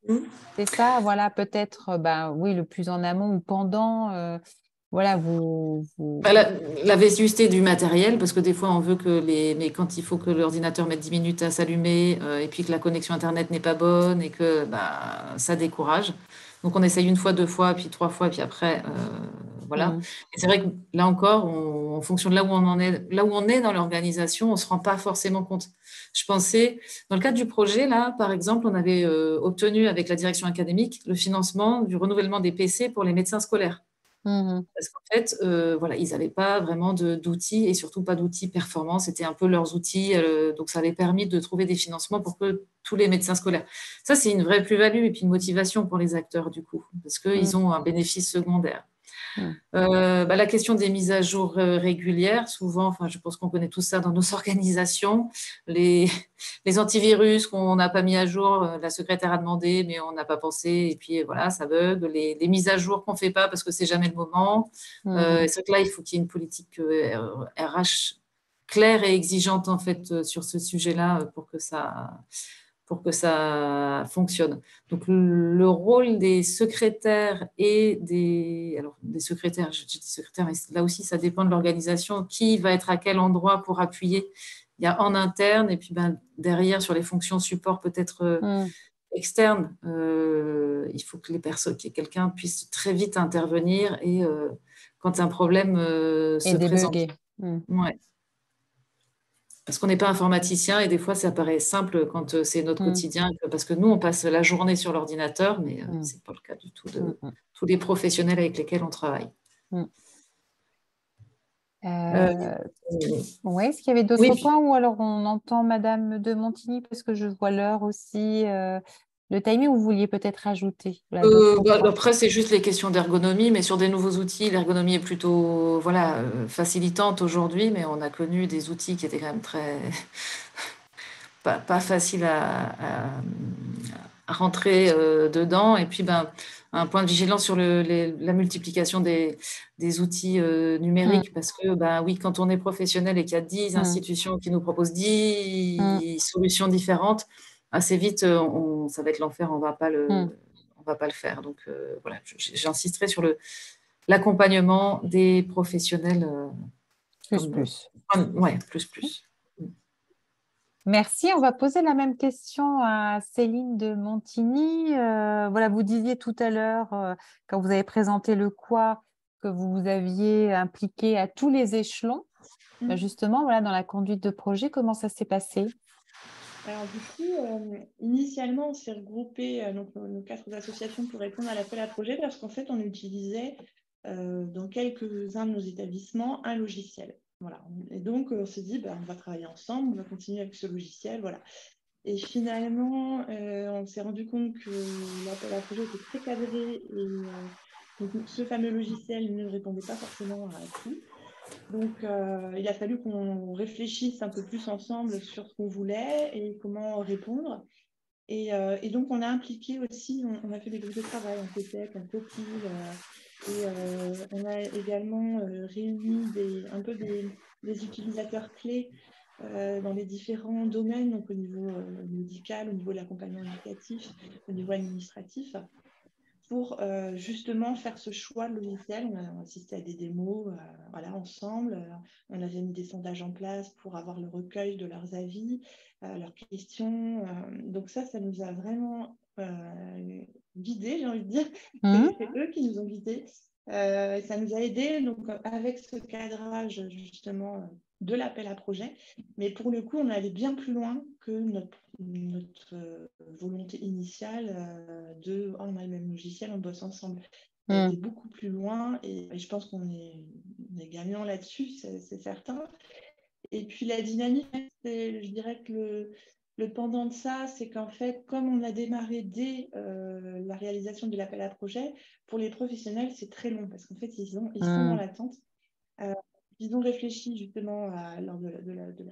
c'est ça? Voilà, peut-être, oui, le plus en amont ou pendant, voilà, la vétusté du matériel, parce que des fois, on veut mais quand il faut que l'ordinateur mette 10 minutes à s'allumer et puis que la connexion Internet n'est pas bonne et que ça décourage. Donc, on essaye une fois, deux fois, puis trois fois, puis après, voilà. Et c'est vrai que là encore, en fonction de là où on est dans l'organisation, on ne se rend pas forcément compte. Je pensais, dans le cadre du projet, là, par exemple, on avait obtenu avec la direction académique le financement du renouvellement des PC pour les médecins scolaires. Parce qu'en fait, voilà, ils n'avaient pas vraiment d'outils et surtout pas d'outils performants. C'était un peu leurs outils. Donc, ça avait permis de trouver des financements pour que tous les médecins scolaires. Ça, c'est une vraie plus-value et puis une motivation pour les acteurs, du coup, parce qu'ils ont un bénéfice secondaire. La question des mises à jour régulières, souvent, je pense qu'on connaît tout ça dans nos organisations, les antivirus qu'on n'a pas mis à jour, la secrétaire a demandé, mais on n'a pas pensé, et puis voilà, ça bug, les mises à jour qu'on ne fait pas parce que c'est jamais le moment. C'est vrai que là, il faut qu'il y ait une politique RH claire et exigeante en fait sur ce sujet-là pour que ça pour que ça fonctionne. Donc, le rôle des secrétaires et alors des secrétaires, je dis secrétaires, mais là aussi, ça dépend de l'organisation, qui va être à quel endroit pour appuyer. Il y a en interne, et puis derrière, sur les fonctions support peut-être externes, il faut que qu'il y ait quelqu'un puisse très vite intervenir et quand un problème se présente. Ouais. Parce qu'on n'est pas informaticien et des fois, ça paraît simple quand c'est notre quotidien, parce que nous, on passe la journée sur l'ordinateur, mais ce n'est pas le cas du tout de tous les professionnels avec lesquels on travaille. Oui, est-ce qu'il y avait d'autres points ou alors on entend Madame de Montigny parce que je vois l'heure aussi, le timing, ou vous vouliez peut-être ajouter après, c'est juste les questions d'ergonomie, mais sur des nouveaux outils, l'ergonomie est plutôt facilitante aujourd'hui, mais on a connu des outils qui étaient quand même très pas faciles à rentrer dedans. Et puis, un point de vigilance sur la multiplication des outils numériques, parce que oui, quand on est professionnel et qu'il y a 10 institutions qui nous proposent 10 solutions différentes, assez vite, ça va être l'enfer, on va pas le faire. Donc, voilà, j'insisterai sur l'accompagnement des professionnels. Plus. Ouais, plus. Merci. On va poser la même question à Céline de Montigny. Voilà, vous disiez tout à l'heure, quand vous avez présenté le quoi, que vous vous aviez impliqué à tous les échelons. Justement, voilà, dans la conduite de projet, comment ça s'est passé? Alors du coup, initialement, on s'est regroupé nos 4 associations pour répondre à l'appel à projet parce qu'en fait, on utilisait dans quelques-uns de nos établissements un logiciel. Voilà. Et donc, on s'est dit, on va travailler ensemble, on va continuer avec ce logiciel. Voilà. Et finalement, on s'est rendu compte que l'appel à projet était très cadré et donc, ce fameux logiciel ne répondait pas forcément à tout. Donc, il a fallu qu'on réfléchisse un peu plus ensemble sur ce qu'on voulait et comment répondre. Et donc, on a impliqué aussi, on a fait des groupes de travail, un COTEC, un COPIL, et on a également réuni un peu des utilisateurs clés dans les différents domaines, donc au niveau médical, au niveau de l'accompagnement éducatif, au niveau administratif, pour justement faire ce choix de logiciel. On a assisté à des démos ensemble. On avait mis des sondages en place pour avoir le recueil de leurs avis, leurs questions. Donc ça nous a vraiment guidés, j'ai envie de dire. C'est eux qui nous ont guidés. Ça nous a aidés donc, avec ce cadrage justement de l'appel à projet. Mais pour le coup, on allait bien plus loin que notre volonté initiale on a le même logiciel, on bosse ensemble. On a été beaucoup plus loin et je pense qu'on est gagnant là-dessus, c'est certain. Et puis la dynamique, je dirais que le pendant de ça, c'est qu'en fait, comme on a démarré dès la réalisation de l'appel à projet, pour les professionnels, c'est très long parce qu'en fait, ils sont dans l'attente. Ils ont réfléchi justement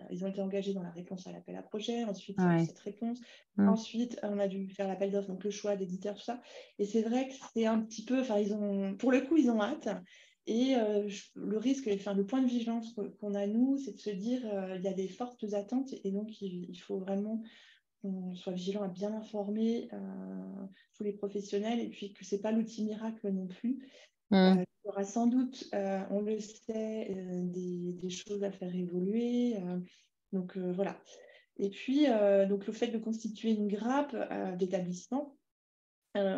ils ont été engagés dans la réponse à l'appel à projet. Ensuite, cette réponse. Ensuite, on a dû faire l'appel d'offres, donc le choix d'éditeur, tout ça. Et c'est vrai que c'est un petit peu, pour le coup, ils ont hâte. Et le risque, le point de vigilance qu'on a, nous, c'est de se dire il y a des fortes attentes et donc il faut vraiment qu'on soit vigilant à bien informer tous les professionnels et puis que ce n'est pas l'outil miracle non plus. Il y aura sans doute, on le sait, des choses à faire évoluer. Donc voilà. Et puis, donc, le fait de constituer une grappe d'établissements,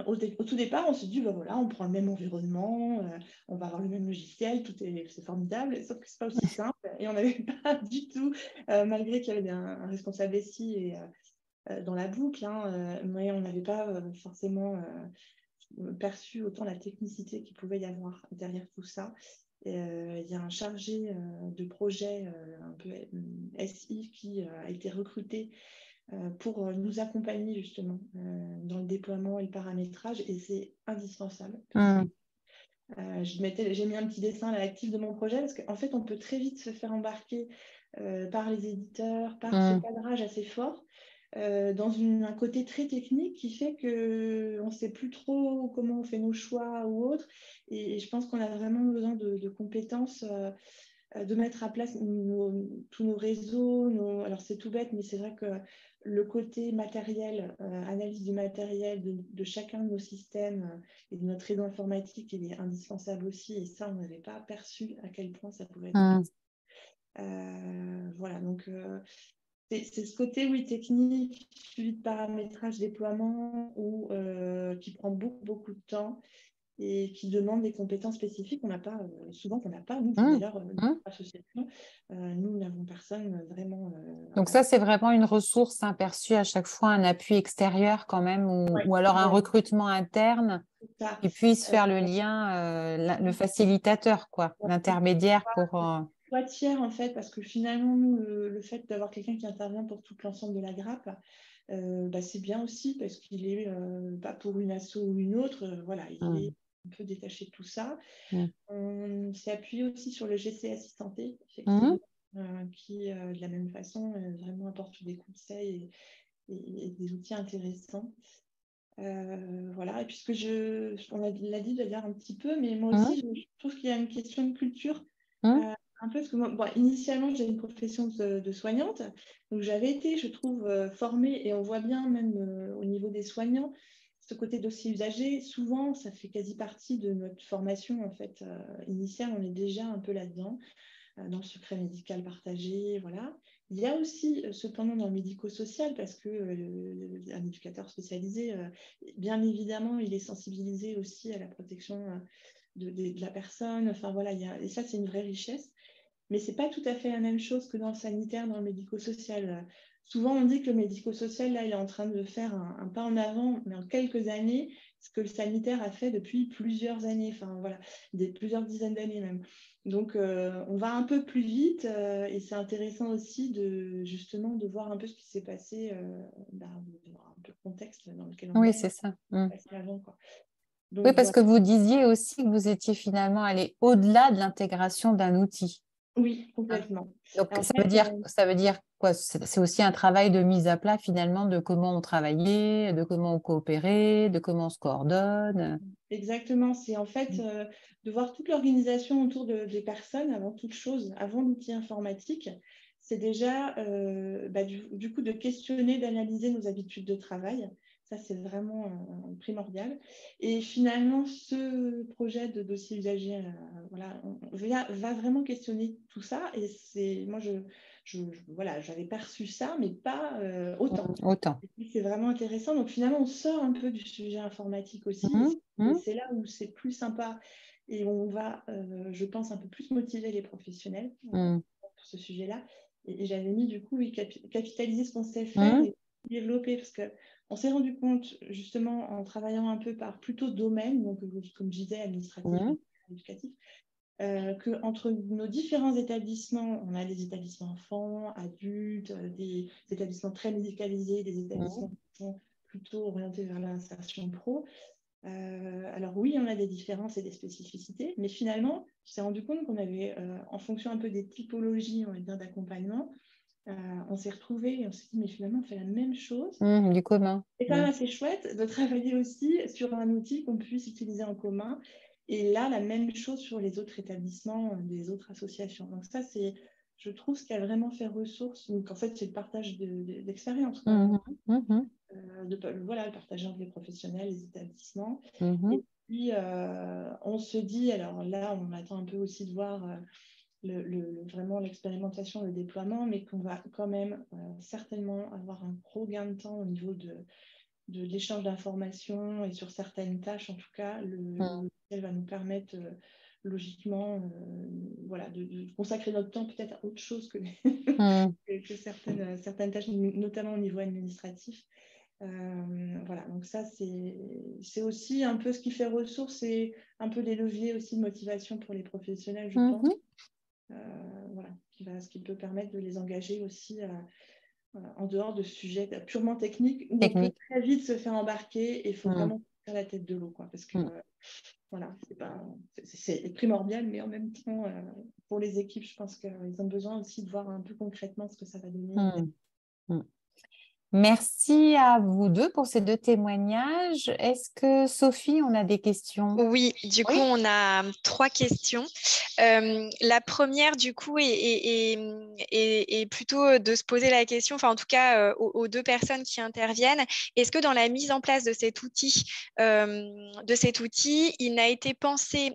au tout départ, on se dit, voilà, on prend le même environnement, on va avoir le même logiciel, c'est formidable, sauf que ce n'est pas aussi simple. Et on n'avait pas du tout, malgré qu'il y avait un responsable SI dans la boucle, mais on n'avait pas forcément perçu autant la technicité qu'il pouvait y avoir derrière tout ça. Il y a un chargé de projet un peu SI qui a été recruté pour nous accompagner justement dans le déploiement et le paramétrage, et c'est indispensable. J'ai mis un petit dessin à l'actif de mon projet parce qu'en fait on peut très vite se faire embarquer par les éditeurs, par ce cadrage assez fort, dans un côté très technique qui fait qu'on ne sait plus trop comment on fait nos choix ou autre. Et je pense qu'on a vraiment besoin de compétences de mettre à place tous nos réseaux. Alors, c'est tout bête, mais c'est vrai que le côté matériel, analyse du matériel de chacun de nos systèmes et de notre réseau informatique, il est indispensable aussi. Et ça, on n'avait pas perçu à quel point ça pouvait être. Voilà, donc c'est ce côté, oui, technique, suivi de paramétrage, déploiement, qui prend beaucoup de temps et qui demande des compétences spécifiques qu'on n'a pas, souvent qu'on n'a pas. Nous, d'ailleurs, notre association, nous n'avons personne vraiment. Donc ça, c'est vraiment une ressource perçue à chaque fois, un appui extérieur quand même, ou alors un recrutement interne qui puisse faire le lien, le facilitateur, quoi, l'intermédiaire pour... Soit tiers, en fait, parce que finalement, nous, le fait d'avoir quelqu'un qui intervient pour tout l'ensemble de la grappe, c'est bien aussi parce qu'il est pas pour une asso ou une autre, voilà, il est un peu détaché de tout ça. On s'est appuyé aussi sur le GC Assistanté, effectivement, qui, de la même façon, vraiment apporte des conseils et des outils intéressants. Voilà, et puisque on l'a dit d'ailleurs un petit peu, mais moi aussi, je trouve qu'il y a une question de culture. Un peu, parce que moi, initialement, j'ai une profession de soignante, donc j'avais été, je trouve, formée, et on voit bien même au niveau des soignants, ce côté dossier usagé, souvent, ça fait quasi partie de notre formation, en fait, initiale, on est déjà un peu là-dedans, dans le secret médical partagé, voilà. Il y a aussi, cependant, dans le médico-social, parce qu'un éducateur spécialisé, bien évidemment, il est sensibilisé aussi à la protection de la personne, enfin voilà, et ça, c'est une vraie richesse. Mais ce n'est pas tout à fait la même chose que dans le sanitaire, dans le médico-social. Souvent, on dit que le médico-social, là, il est en train de faire un pas en avant, mais en quelques années, ce que le sanitaire a fait depuis plusieurs années, enfin voilà, plusieurs dizaines d'années même. Donc, on va un peu plus vite et c'est intéressant aussi justement de voir un peu ce qui s'est passé, un peu le contexte dans lequel on est. Oui, c'est ça. Avant, quoi. Donc, oui, parce que vous disiez aussi que vous étiez finalement allé au-delà de l'intégration d'un outil. Oui, complètement. Donc, ça veut dire quoi? C'est aussi un travail de mise à plat finalement de comment on travaillait, de comment on coopérait, de comment on se coordonne. Exactement, c'est en fait de voir toute l'organisation autour des personnes avant toute chose, avant l'outil informatique. C'est déjà du coup de questionner, d'analyser nos habitudes de travail. Ça, c'est vraiment primordial. Et finalement, ce projet de dossier usager va vraiment questionner tout ça. Et moi, j'avais perçu ça, mais pas autant. C'est vraiment intéressant. Donc finalement, on sort un peu du sujet informatique aussi. Et c'est là où c'est plus sympa. Et on va, je pense, un peu plus motiver les professionnels pour ce sujet-là. Et j'avais mis du coup, capitaliser ce qu'on sait faire et développer. Parce qu'on s'est rendu compte, justement, en travaillant un peu par plutôt domaine, donc comme je disais, administratif, éducatif, qu'entre nos différents établissements, on a des établissements enfants, adultes, des établissements très médicalisés, des établissements qui sont plutôt orientés vers l'insertion pro. Alors oui, on a des différences et des spécificités, mais finalement, on s'est rendu compte qu'on avait, en fonction un peu des typologies, on va dire, d'accompagnement, on s'est retrouvés et on s'est dit, mais finalement, on fait la même chose. Du commun. C'est quand même assez chouette de travailler aussi sur un outil qu'on puisse utiliser en commun. Et là, la même chose sur les autres établissements, des autres associations. Donc ça, c'est, je trouve, ce qui a vraiment fait ressource. Donc en fait, c'est le partage d'expérience. Le partage entre les professionnels, les établissements. Et puis, on se dit, alors là, on attend un peu aussi de voir vraiment l'expérimentation, le déploiement, mais qu'on va quand même certainement avoir un gros gain de temps au niveau de l'échange d'informations et sur certaines tâches, en tout cas, le logiciel va nous permettre logiquement de consacrer notre temps peut-être à autre chose que certaines tâches, notamment au niveau administratif. Donc ça, c'est aussi un peu ce qui fait ressource et un peu les leviers aussi de motivation pour les professionnels, je pense. Ce qui peut permettre de les engager aussi en dehors de sujets purement techniques où on peut très vite se faire embarquer et il faut vraiment faire la tête de l'eau, parce que c'est primordial, mais en même temps, pour les équipes, je pense qu'ils ont besoin aussi de voir un peu concrètement ce que ça va donner. Merci à vous deux pour ces 2 témoignages. Est-ce que Sophie, on a des questions? Oui, du coup, on a 3 questions. La première, du coup, est plutôt de se poser la question, enfin, en tout cas, aux 2 personnes qui interviennent, est-ce que dans la mise en place de cet outil, il n'a été pensé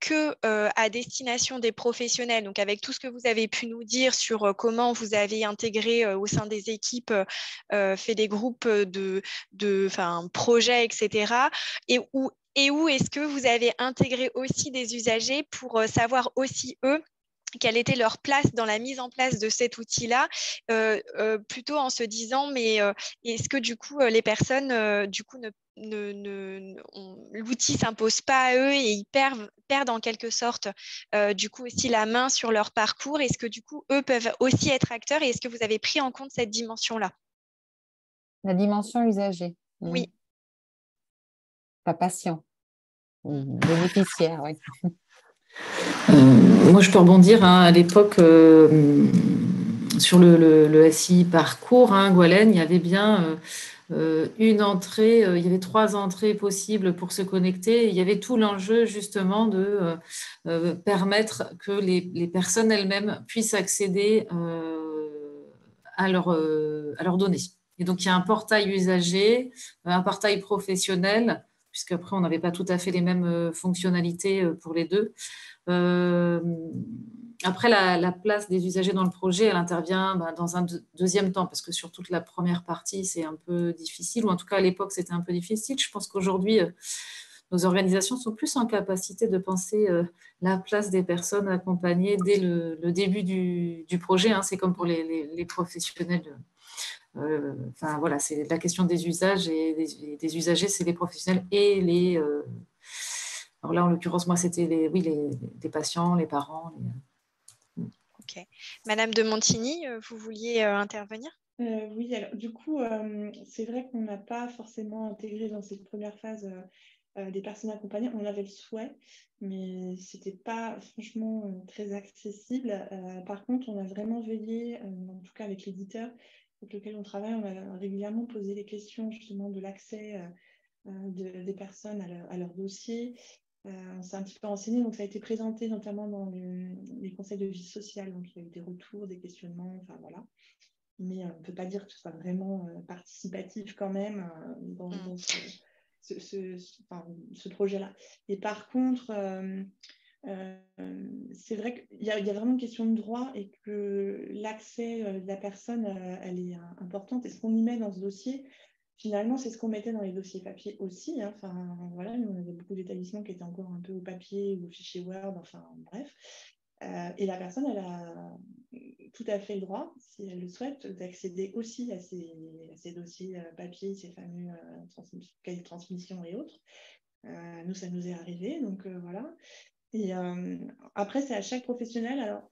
que à destination des professionnels, donc avec tout ce que vous avez pu nous dire sur comment vous avez intégré au sein des équipes, fait des groupes projets, etc. Et où est-ce que vous avez intégré aussi des usagers pour savoir aussi, eux, quelle était leur place dans la mise en place de cet outil-là, plutôt en se disant, mais est-ce que du coup, les personnes, l'outil ne s'impose pas à eux et ils perdent en quelque sorte, du coup, aussi la main sur leur parcours. Est-ce que du coup, eux peuvent aussi être acteurs et est-ce que vous avez pris en compte cette dimension-là? La dimension usagée. Oui. Pas patient. Bénéficiaire, oui. Moi, je peux rebondir à l'époque sur le SI parcours, Gwenolaine, il y avait bien une entrée, il y avait 3 entrées possibles pour se connecter. Il y avait tout l'enjeu justement de permettre que les personnes elles-mêmes puissent accéder à leurs données. Et donc, il y a un portail usager, un portail professionnel, puisqu'après, on n'avait pas tout à fait les mêmes fonctionnalités pour les deux. Après, la place des usagers dans le projet, elle intervient dans un deuxième temps, parce que sur toute la première partie, c'est un peu difficile, ou en tout cas à l'époque, c'était un peu difficile. Je pense qu'aujourd'hui, nos organisations sont plus en capacité de penser la place des personnes accompagnées dès le début du projet. C'est comme pour les professionnels. Voilà, c'est la question des usages et des usagers, c'est les professionnels et les... alors là, en l'occurrence, moi, c'était les patients, les parents. Ok. Madame de Montigny, vous vouliez intervenir? Oui, alors du coup, c'est vrai qu'on n'a pas forcément intégré dans cette première phase des personnes accompagnées. On avait le souhait, mais ce n'était pas franchement très accessible. Par contre, on a vraiment veillé, en tout cas avec l'éditeur avec lequel on travaille, on a régulièrement posé les questions justement de l'accès des personnes à leur dossier. On s'est un petit peu renseigné, donc ça a été présenté notamment dans les conseils de vie sociale. Donc il y a eu des retours, des questionnements, enfin voilà. Mais on ne peut pas dire que ce soit vraiment participatif quand même dans ce projet-là. Et par contre, c'est vrai qu'il y a vraiment une question de droit et que l'accès de la personne, elle est importante. Et ce qu'on y met dans ce dossier, finalement, c'est ce qu'on mettait dans les dossiers papier aussi. Enfin, voilà, nous, on avait beaucoup d'établissements qui étaient encore un peu au papier ou au fichier Word, enfin, bref. Et la personne, elle a tout à fait le droit, si elle le souhaite, d'accéder aussi à ces dossiers papier, ces fameux cahiers de transmission et autres. Nous, ça nous est arrivé, donc voilà. Et après, c'est à chaque professionnel. Alors,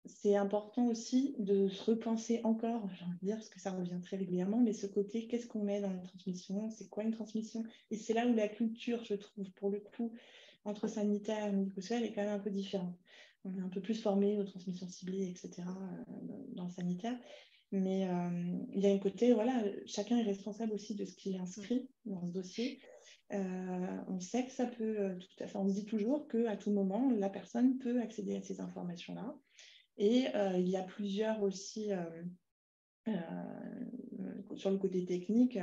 c'est important aussi de se repenser encore, j'ai envie de dire, parce que ça revient très régulièrement, mais ce côté, qu'est-ce qu'on met dans une transmission? C'est quoi une transmission? Et c'est là où la culture, je trouve, pour le coup, entre sanitaire et médico-social est quand même un peu différente. On est un peu plus formé aux transmissions ciblées, etc., dans le sanitaire. Mais il y a un côté, voilà, chacun est responsable aussi de ce qu'il inscrit dans ce dossier. On sait que ça peut tout à fait, on se dit toujours qu'à tout moment, la personne peut accéder à ces informations-là. Et il y a plusieurs aussi, sur le côté technique,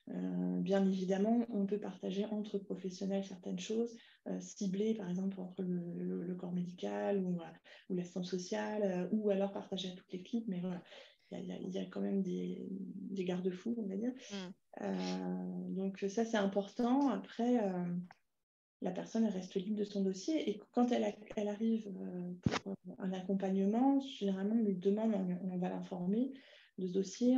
bien évidemment, on peut partager entre professionnels certaines choses, ciblées par exemple entre le corps médical ou l'assistance sociale, ou alors partager à toute l'équipe. Mais voilà, il y a quand même des garde-fous, on va dire. Donc ça, c'est important. Après, la personne elle reste libre de son dossier et quand elle arrive pour un accompagnement, généralement on lui demande, on va l'informer de ce dossier,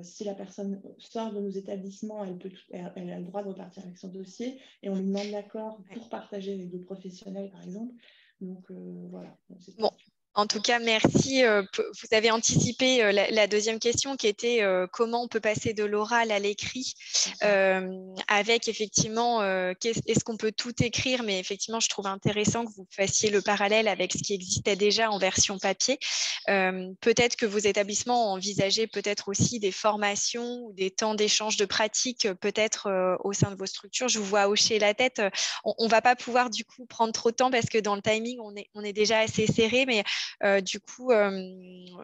si la personne sort de nos établissements, elle a le droit de repartir avec son dossier et on lui demande l'accord pour partager avec d'autres professionnels par exemple. Donc voilà. Bon. En tout cas, merci. Vous avez anticipé la deuxième question qui était comment on peut passer de l'oral à l'écrit avec effectivement, est-ce qu'on peut tout écrire? Mais effectivement, je trouve intéressant que vous fassiez le parallèle avec ce qui existait déjà en version papier. Peut-être que vos établissements ont envisagé peut-être aussi des formations ou des temps d'échange de pratiques peut-être au sein de vos structures. Je vous vois hocher la tête. On ne va pas pouvoir du coup prendre trop de temps parce que dans le timing, on est déjà assez serré, mais du coup,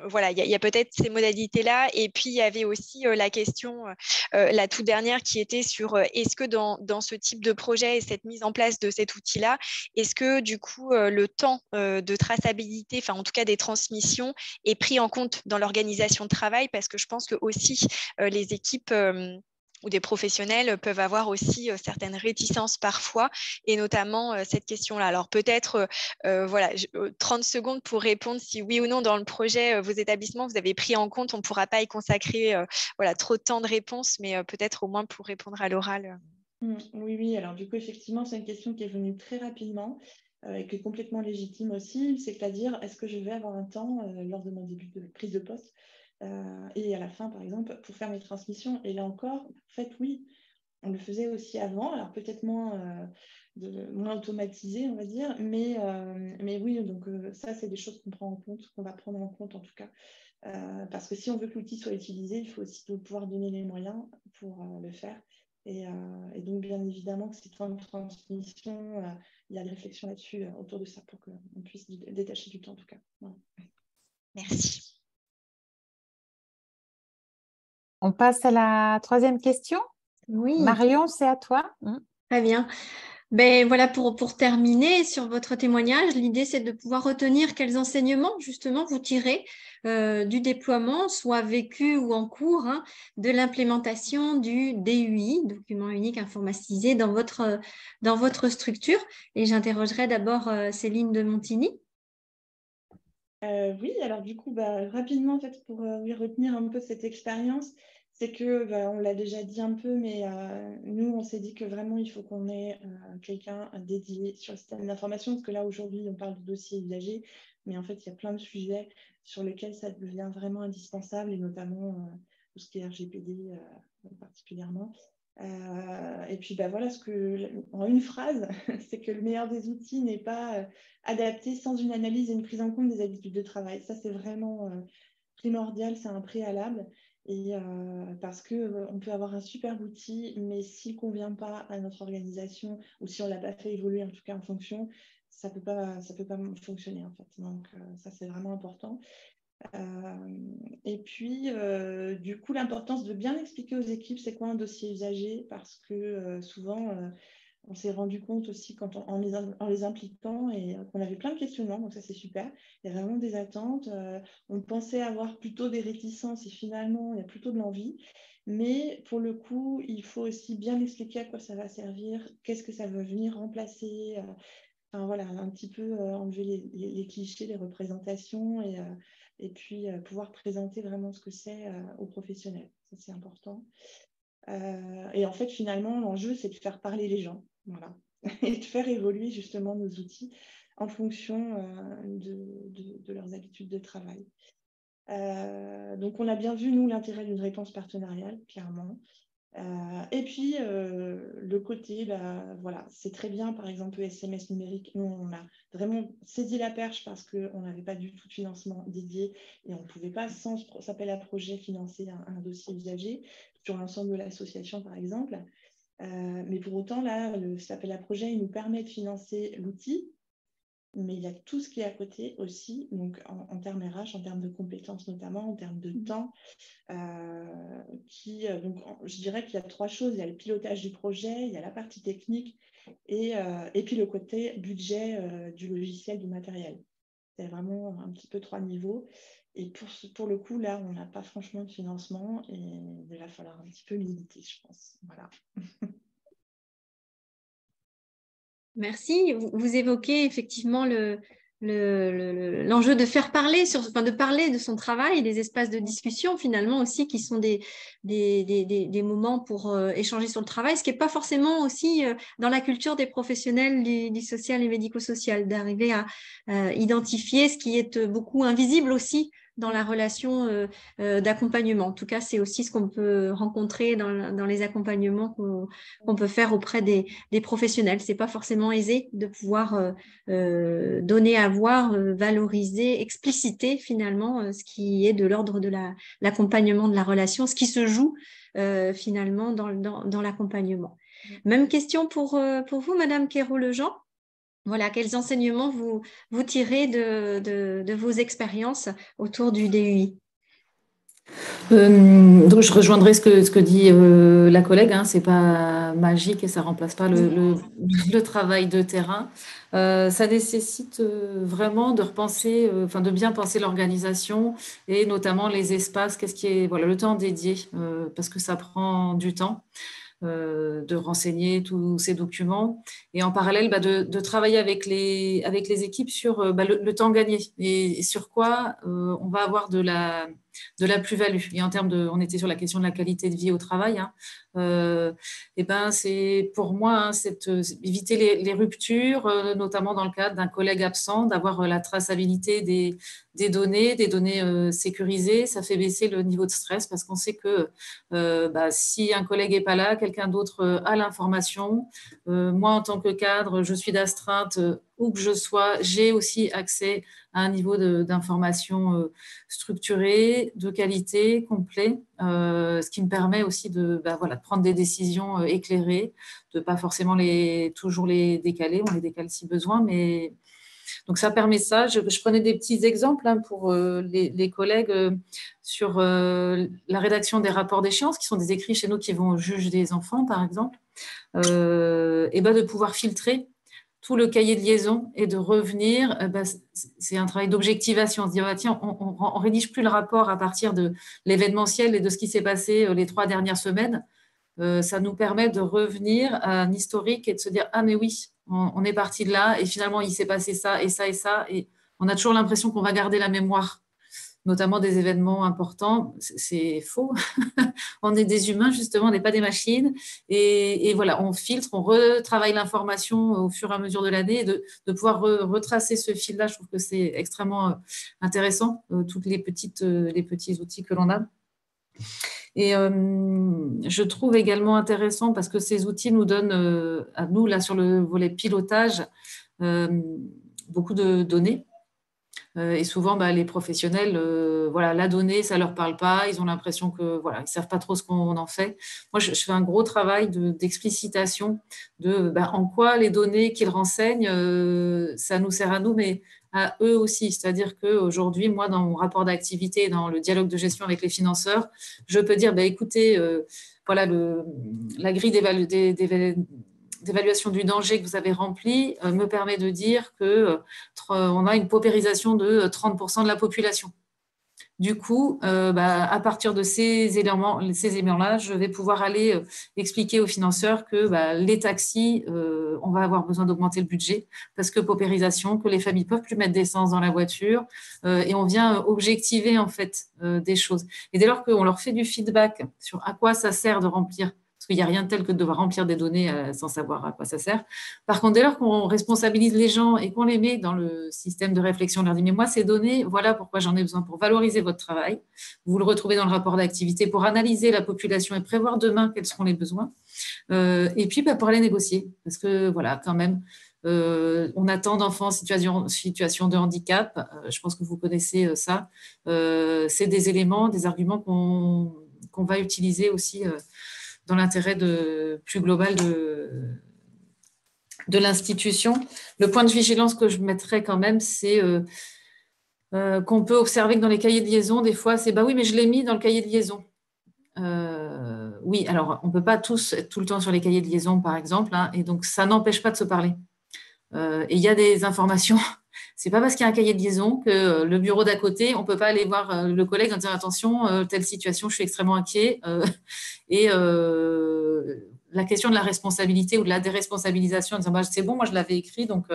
voilà, il y a peut-être ces modalités-là. Et puis, il y avait aussi la question, la toute dernière, qui était sur est-ce que dans ce type de projet et cette mise en place de cet outil-là, est-ce que du coup, le temps de traçabilité, enfin en tout cas des transmissions, est pris en compte dans l'organisation de travail? Parce que je pense que aussi les équipes ou des professionnels peuvent avoir aussi certaines réticences parfois, et notamment cette question-là. Alors peut-être, voilà, 30 secondes pour répondre si oui ou non dans le projet, vos établissements, vous avez pris en compte, on ne pourra pas y consacrer voilà, trop de temps de réponse, mais peut-être au moins pour répondre à l'oral. Oui, oui, alors du coup, effectivement, c'est une question qui est venue très rapidement et qui est complètement légitime aussi, c'est-à-dire, est-ce que je vais avoir un temps lors de mon début de prise de poste et à la fin, par exemple, pour faire mes transmissions? Et là encore, en fait, oui, on le faisait aussi avant, alors peut-être moins automatisé, on va dire, mais oui, donc ça, c'est des choses qu'on prend en compte, qu'on va prendre en compte en tout cas, parce que si on veut que l'outil soit utilisé, il faut aussi pouvoir donner les moyens pour le faire. Et donc, bien évidemment, que ces temps de transmission, il y a des réflexions là-dessus autour de ça pour qu'on puisse détacher du temps en tout cas. Voilà. Merci. On passe à la troisième question. Oui. Marion, c'est à toi. Très bien. Ben voilà, pour terminer sur votre témoignage, l'idée c'est de pouvoir retenir quels enseignements justement vous tirez du déploiement, soit vécu ou en cours, hein, de l'implémentation du DUI, document unique informatisé, dans votre structure. Et j'interrogerai d'abord Céline de Montigny. Oui, alors du coup, rapidement, en fait, pour retenir un peu cette expérience, c'est que, on l'a déjà dit un peu, mais nous, on s'est dit que vraiment, il faut qu'on ait quelqu'un dédié sur le système d'information, parce que là, aujourd'hui, on parle de dossiers usagers, mais en fait, il y a plein de sujets sur lesquels ça devient vraiment indispensable, et notamment tout ce qui est RGPD particulièrement. Et puis voilà, en une phrase, c'est que le meilleur des outils n'est pas adapté sans une analyse et une prise en compte des habitudes de travail. Ça, c'est vraiment primordial, c'est un préalable. Et parce que on peut avoir un superbe outil, mais s'il ne convient pas à notre organisation ou si on ne l'a pas fait évoluer, en tout cas en fonction, ça peut pas fonctionner en fait. Donc ça, c'est vraiment important. Et puis, du coup, l'importance de bien expliquer aux équipes c'est quoi un dossier usagé, parce que souvent, on s'est rendu compte aussi en les impliquant et qu'on avait plein de questionnements, donc ça c'est super. Il y a vraiment des attentes. On pensait avoir plutôt des réticences et finalement, il y a plutôt de l'envie. Mais pour le coup, il faut aussi bien expliquer à quoi ça va servir, qu'est-ce que ça veut venir remplacer. Enfin, voilà, un petit peu enlever les clichés, les représentations et puis pouvoir présenter vraiment ce que c'est aux professionnels. Ça, c'est important. Et en fait, finalement, l'enjeu, c'est de faire parler les gens, voilà, et de faire évoluer justement nos outils en fonction de leurs habitudes de travail. Donc, on a bien vu, nous, l'intérêt d'une réponse partenariale, clairement. Et puis, le côté, voilà, c'est très bien, par exemple, le SMS numérique. Nous, on a vraiment saisi la perche parce qu'on n'avait pas du tout de financement dédié et on ne pouvait pas, sans s'appel à projet, financer un dossier usager sur l'ensemble de l'association, par exemple. Mais pour autant, là, cet appel à projet, il nous permet de financer l'outil, mais il y a tout ce qui est à côté aussi, donc en termes RH, en termes de compétences notamment, en termes de temps. Donc, je dirais qu'il y a trois choses. Il y a le pilotage du projet, il y a la partie technique et puis le côté budget du logiciel, du matériel. C'est vraiment un petit peu trois niveaux. Et pour le coup, là, on n'a pas franchement de financement et il va falloir un petit peu militer, je pense. Voilà. Merci. Vous évoquez effectivement l'enjeu de faire parler, de parler de son travail, des espaces de discussion finalement aussi qui sont des moments pour échanger sur le travail, ce qui n'est pas forcément aussi dans la culture des professionnels du social et médico-social, d'arriver à identifier ce qui est beaucoup invisible aussi dans la relation d'accompagnement. En tout cas, c'est aussi ce qu'on peut rencontrer dans les accompagnements qu'on peut faire auprès des professionnels. C'est pas forcément aisé de pouvoir donner à voir, valoriser, expliciter finalement ce qui est de l'ordre de l'accompagnement de la relation, ce qui se joue finalement dans l'accompagnement. Même question pour vous, Madame Quérault-Lejean. Voilà, quels enseignements vous tirez de vos expériences autour du DUI? Donc je rejoindrai ce que dit la collègue, hein, c'est pas magique et ça remplace pas le travail de terrain. Ça nécessite vraiment de repenser, de bien penser l'organisation et notamment les espaces, qu'est-ce qui est, voilà, le temps dédié, parce que ça prend du temps. De renseigner tous ces documents et en parallèle de travailler avec les équipes sur le temps gagné et sur quoi on va avoir de la plus-value. Et en termes on était sur la question de la qualité de vie au travail, hein, c'est pour moi éviter les ruptures, notamment dans le cadre d'un collègue absent, d'avoir la traçabilité des données sécurisées. Ça fait baisser le niveau de stress parce qu'on sait que si un collègue n'est pas là, quelqu'un d'autre a l'information. Moi, en tant que cadre, je suis d'astreinte, où que je sois, j'ai aussi accès à un niveau d'information structuré, de qualité, complet, ce qui me permet aussi de prendre des décisions éclairées, de ne pas forcément toujours les décaler. On les décale si besoin, mais donc, ça permet ça. Je prenais des petits exemples pour les collègues sur la rédaction des rapports d'échéance, qui sont des écrits chez nous qui vont au juge des enfants, par exemple, de pouvoir filtrer tout le cahier de liaison et de revenir. C'est un travail d'objectivation. On se dit, tiens, on rédige plus le rapport à partir de l'événementiel et de ce qui s'est passé les 3 dernières semaines. Ça nous permet de revenir à un historique et de se dire, ah mais oui, on est parti de là et finalement il s'est passé ça et ça et ça, et on a toujours l'impression qu'on va garder la mémoire, notamment des événements importants. C'est faux. On est des humains, justement, on n'est pas des machines, et voilà, on filtre, on retravaille l'information au fur et à mesure de l'année, et de pouvoir retracer ce fil-là. Je trouve que c'est extrêmement intéressant, tous les petits outils que l'on a. Et je trouve également intéressant parce que ces outils nous donnent, à nous, là, sur le volet pilotage, beaucoup de données. Et souvent, les professionnels, la donnée, ça ne leur parle pas. Ils ont l'impression que ils ne savent pas trop ce qu'on en fait. Moi, je fais un gros travail d'explicitation de en quoi les données qu'ils renseignent, ça nous sert à nous, mais à eux aussi. C'est-à-dire qu'aujourd'hui, moi, dans mon rapport d'activité, dans le dialogue de gestion avec les financeurs, je peux dire, écoutez, la grille d'évaluation du danger que vous avez remplie me permet de dire qu'on a une paupérisation de 30% de la population. Du coup, à partir de ces éléments-là, je vais pouvoir aller expliquer aux financeurs que les taxis, on va avoir besoin d'augmenter le budget parce que paupérisation, que les familles ne peuvent plus mettre d'essence dans la voiture, et on vient objectiver en fait des choses. Et dès lors qu'on leur fait du feedback sur à quoi ça sert de remplir, parce qu'il n'y a rien de tel que de devoir remplir des données sans savoir à quoi ça sert. Par contre, dès lors qu'on responsabilise les gens et qu'on les met dans le système de réflexion, on leur dit, mais moi, ces données, voilà pourquoi j'en ai besoin pour valoriser votre travail. Vous le retrouvez dans le rapport d'activité pour analyser la population et prévoir demain quels seront les besoins. Et puis, pour aller négocier. Parce que, voilà, quand même, on a tant d'enfants en situation de handicap. Je pense que vous connaissez ça. C'est des éléments, des arguments qu'on va utiliser aussi dans l'intérêt plus global de l'institution. Le point de vigilance que je mettrais quand même, c'est qu'on peut observer que dans les cahiers de liaison, des fois, c'est oui, mais je l'ai mis dans le cahier de liaison. Oui, alors on ne peut pas tous être tout le temps sur les cahiers de liaison, par exemple, hein, et donc ça n'empêche pas de se parler. Et il y a des informations. C'est pas parce qu'il y a un cahier de liaison que le bureau d'à côté, on ne peut pas aller voir le collègue en disant attention, telle situation, je suis extrêmement inquiet. Et la question de la responsabilité ou de la déresponsabilisation en disant c'est bon, moi je l'avais écrit, donc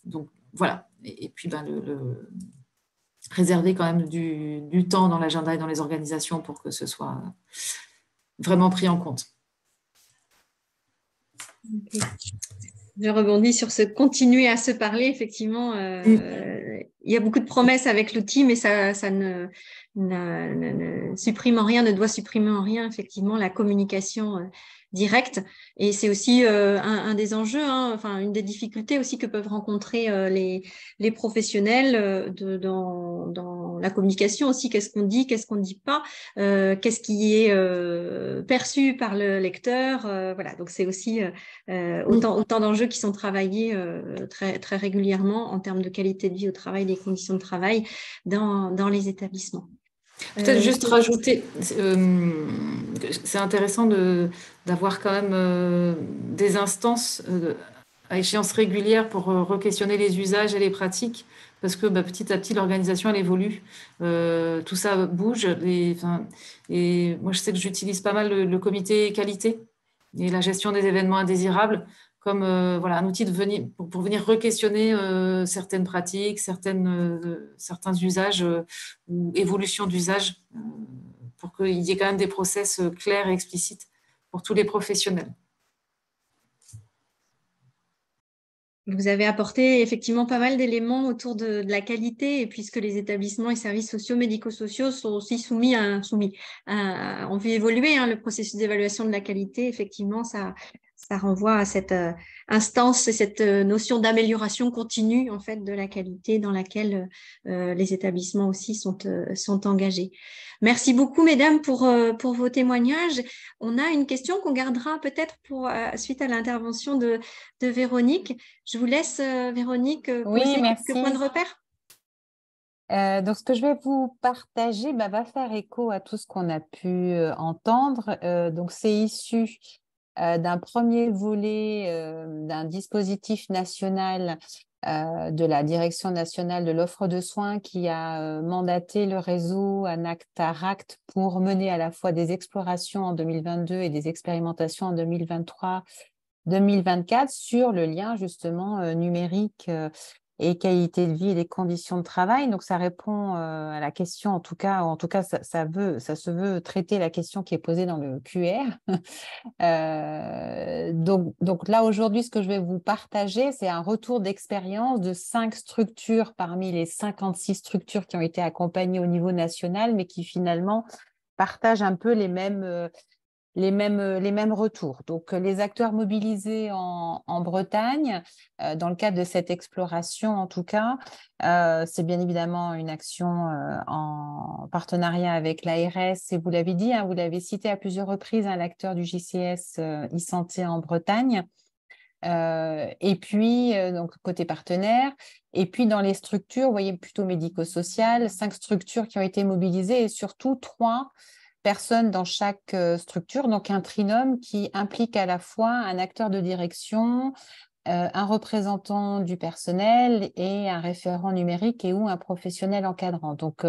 donc voilà. Et puis, réserver quand même du temps dans l'agenda et dans les organisations pour que ce soit vraiment pris en compte. Okay. Je rebondis sur ce continuer à se parler. Effectivement, il y a beaucoup de promesses avec l'outil, mais ça ne supprime en rien, ne doit supprimer en rien, effectivement, la communication directe. Et c'est aussi un des enjeux, hein, enfin, une des difficultés aussi que peuvent rencontrer les professionnels dans la communication aussi. Qu'est-ce qu'on dit, qu'est-ce qu'on ne dit pas, qu'est-ce qui est perçu par le lecteur. Voilà, donc c'est aussi autant d'enjeux qui sont travaillés très, très régulièrement en termes de qualité de vie au travail, des conditions de travail dans les établissements. Peut-être juste rajouter, c'est intéressant d'avoir quand même des instances à échéance régulière pour re-questionner les usages et les pratiques, parce que petit à petit, l'organisation, elle évolue. Tout ça bouge. Et moi, je sais que j'utilise pas mal le comité qualité et la gestion des événements indésirables comme un outil pour venir re-questionner certaines pratiques, certains usages ou évolutions d'usage pour qu'il y ait quand même des process clairs et explicites pour tous les professionnels. Vous avez apporté effectivement pas mal d'éléments autour de la qualité, et puisque les établissements et services sociaux, médico-sociaux sont aussi ont vu évoluer le processus d'évaluation de la qualité, effectivement, ça renvoie à cette instance et cette notion d'amélioration continue en fait de la qualité dans laquelle les établissements aussi sont engagés. Merci beaucoup, mesdames, pour vos témoignages. On a une question qu'on gardera peut-être pour suite à l'intervention de Véronique. Je vous laisse, Véronique, poser quelques points de repère. Donc, ce que je vais vous partager va faire écho à tout ce qu'on a pu entendre. Donc, c'est issu d'un premier volet d'un dispositif national de la Direction nationale de l'offre de soins qui a mandaté le réseau ANACT-ARACT pour mener à la fois des explorations en 2022 et des expérimentations en 2023-2024 sur le lien justement numérique et qualité de vie et les conditions de travail. Donc, ça répond à la question, en tout cas ça se veut traiter la question qui est posée dans le QR. Donc là, aujourd'hui, ce que je vais vous partager, c'est un retour d'expérience de 5 structures parmi les 56 structures qui ont été accompagnées au niveau national, mais qui finalement partagent un peu les mêmes retours. Donc, les acteurs mobilisés en Bretagne, dans le cadre de cette exploration, en tout cas, c'est bien évidemment une action en partenariat avec l'ARS, et vous l'avez dit, vous l'avez cité à plusieurs reprises, l'acteur du JCS e-santé en Bretagne. Et puis, donc, côté partenaire, et puis dans les structures, vous voyez, plutôt médico-sociales, 5 structures qui ont été mobilisées et surtout 3 personnes dans chaque structure, donc un trinôme qui implique à la fois un acteur de direction, un représentant du personnel et un référent numérique ou un professionnel encadrant. Donc,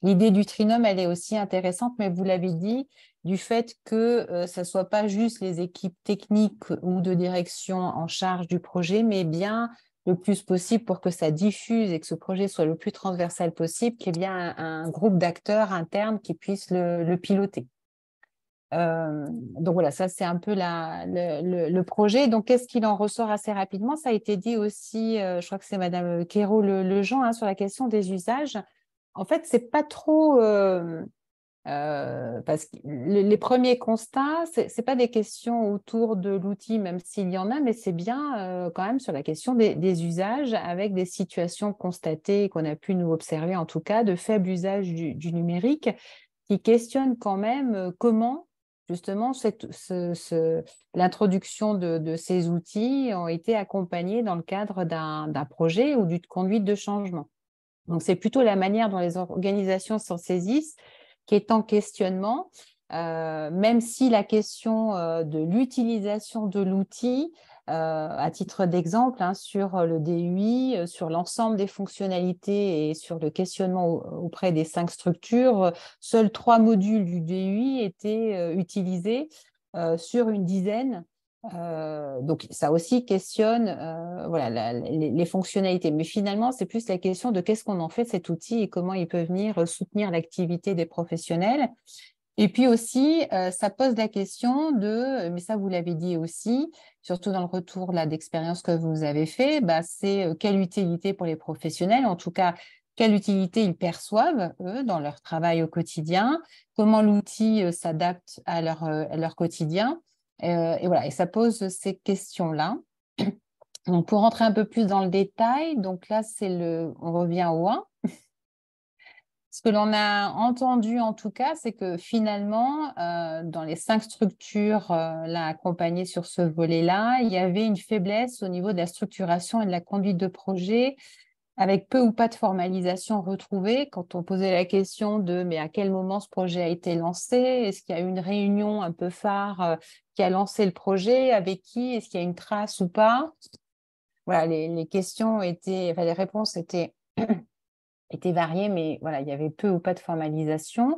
l'idée du trinôme, elle est aussi intéressante, mais vous l'avez dit, du fait que ça ne soit pas juste les équipes techniques ou de direction en charge du projet, mais bien le plus possible pour que ça diffuse et que ce projet soit le plus transversal possible, qu'il y ait bien un groupe d'acteurs internes qui puissent le piloter. Donc voilà, ça c'est un peu le projet. Donc qu'est-ce qu'il en ressort assez rapidement? Ça a été dit aussi, je crois que c'est Madame Quérault Lejean, sur la question des usages. En fait, c'est pas trop... parce que les premiers constats, c'est pas des questions autour de l'outil, même s'il y en a, mais c'est bien quand même sur la question des usages, avec des situations constatées qu'on a pu nous observer, en tout cas, de faible usage du numérique, qui questionnent quand même comment justement l'introduction de ces outils ont été accompagnés dans le cadre d'un projet ou d'une conduite de changement. Donc, c'est plutôt la manière dont les organisations s'en saisissent qui est en questionnement, même si la question de l'utilisation de l'outil, à titre d'exemple, sur le DUI, sur l'ensemble des fonctionnalités et sur le questionnement auprès des 5 structures, seuls 3 modules du DUI étaient utilisés sur une dizaine Donc, ça aussi questionne voilà, les fonctionnalités. Mais finalement, c'est plus la question de qu'est-ce qu'on en fait de cet outil et comment il peut venir soutenir l'activité des professionnels. Et puis aussi, ça pose la question de, mais ça vous l'avez dit aussi, surtout dans le retour d'expérience que vous avez fait, c'est quelle utilité pour les professionnels, en tout cas, quelle utilité ils perçoivent, eux, dans leur travail au quotidien, comment l'outil s'adapte à leur quotidien. Et voilà, et ça pose ces questions-là. Donc, pour rentrer un peu plus dans le détail, donc là, on revient au 1. Ce que l'on a entendu, en tout cas, c'est que finalement, dans les 5 structures là, accompagnées sur ce volet-là, il y avait une faiblesse au niveau de la structuration et de la conduite de projet, avec peu ou pas de formalisation retrouvée. Quand on posait la question de mais à quel moment ce projet a été lancé, est-ce qu'il y a eu une réunion un peu phare qui a lancé le projet, avec qui, est-ce qu'il y a une trace ou pas? Voilà, les questions étaient, enfin les réponses étaient variées, mais voilà, il y avait peu ou pas de formalisation.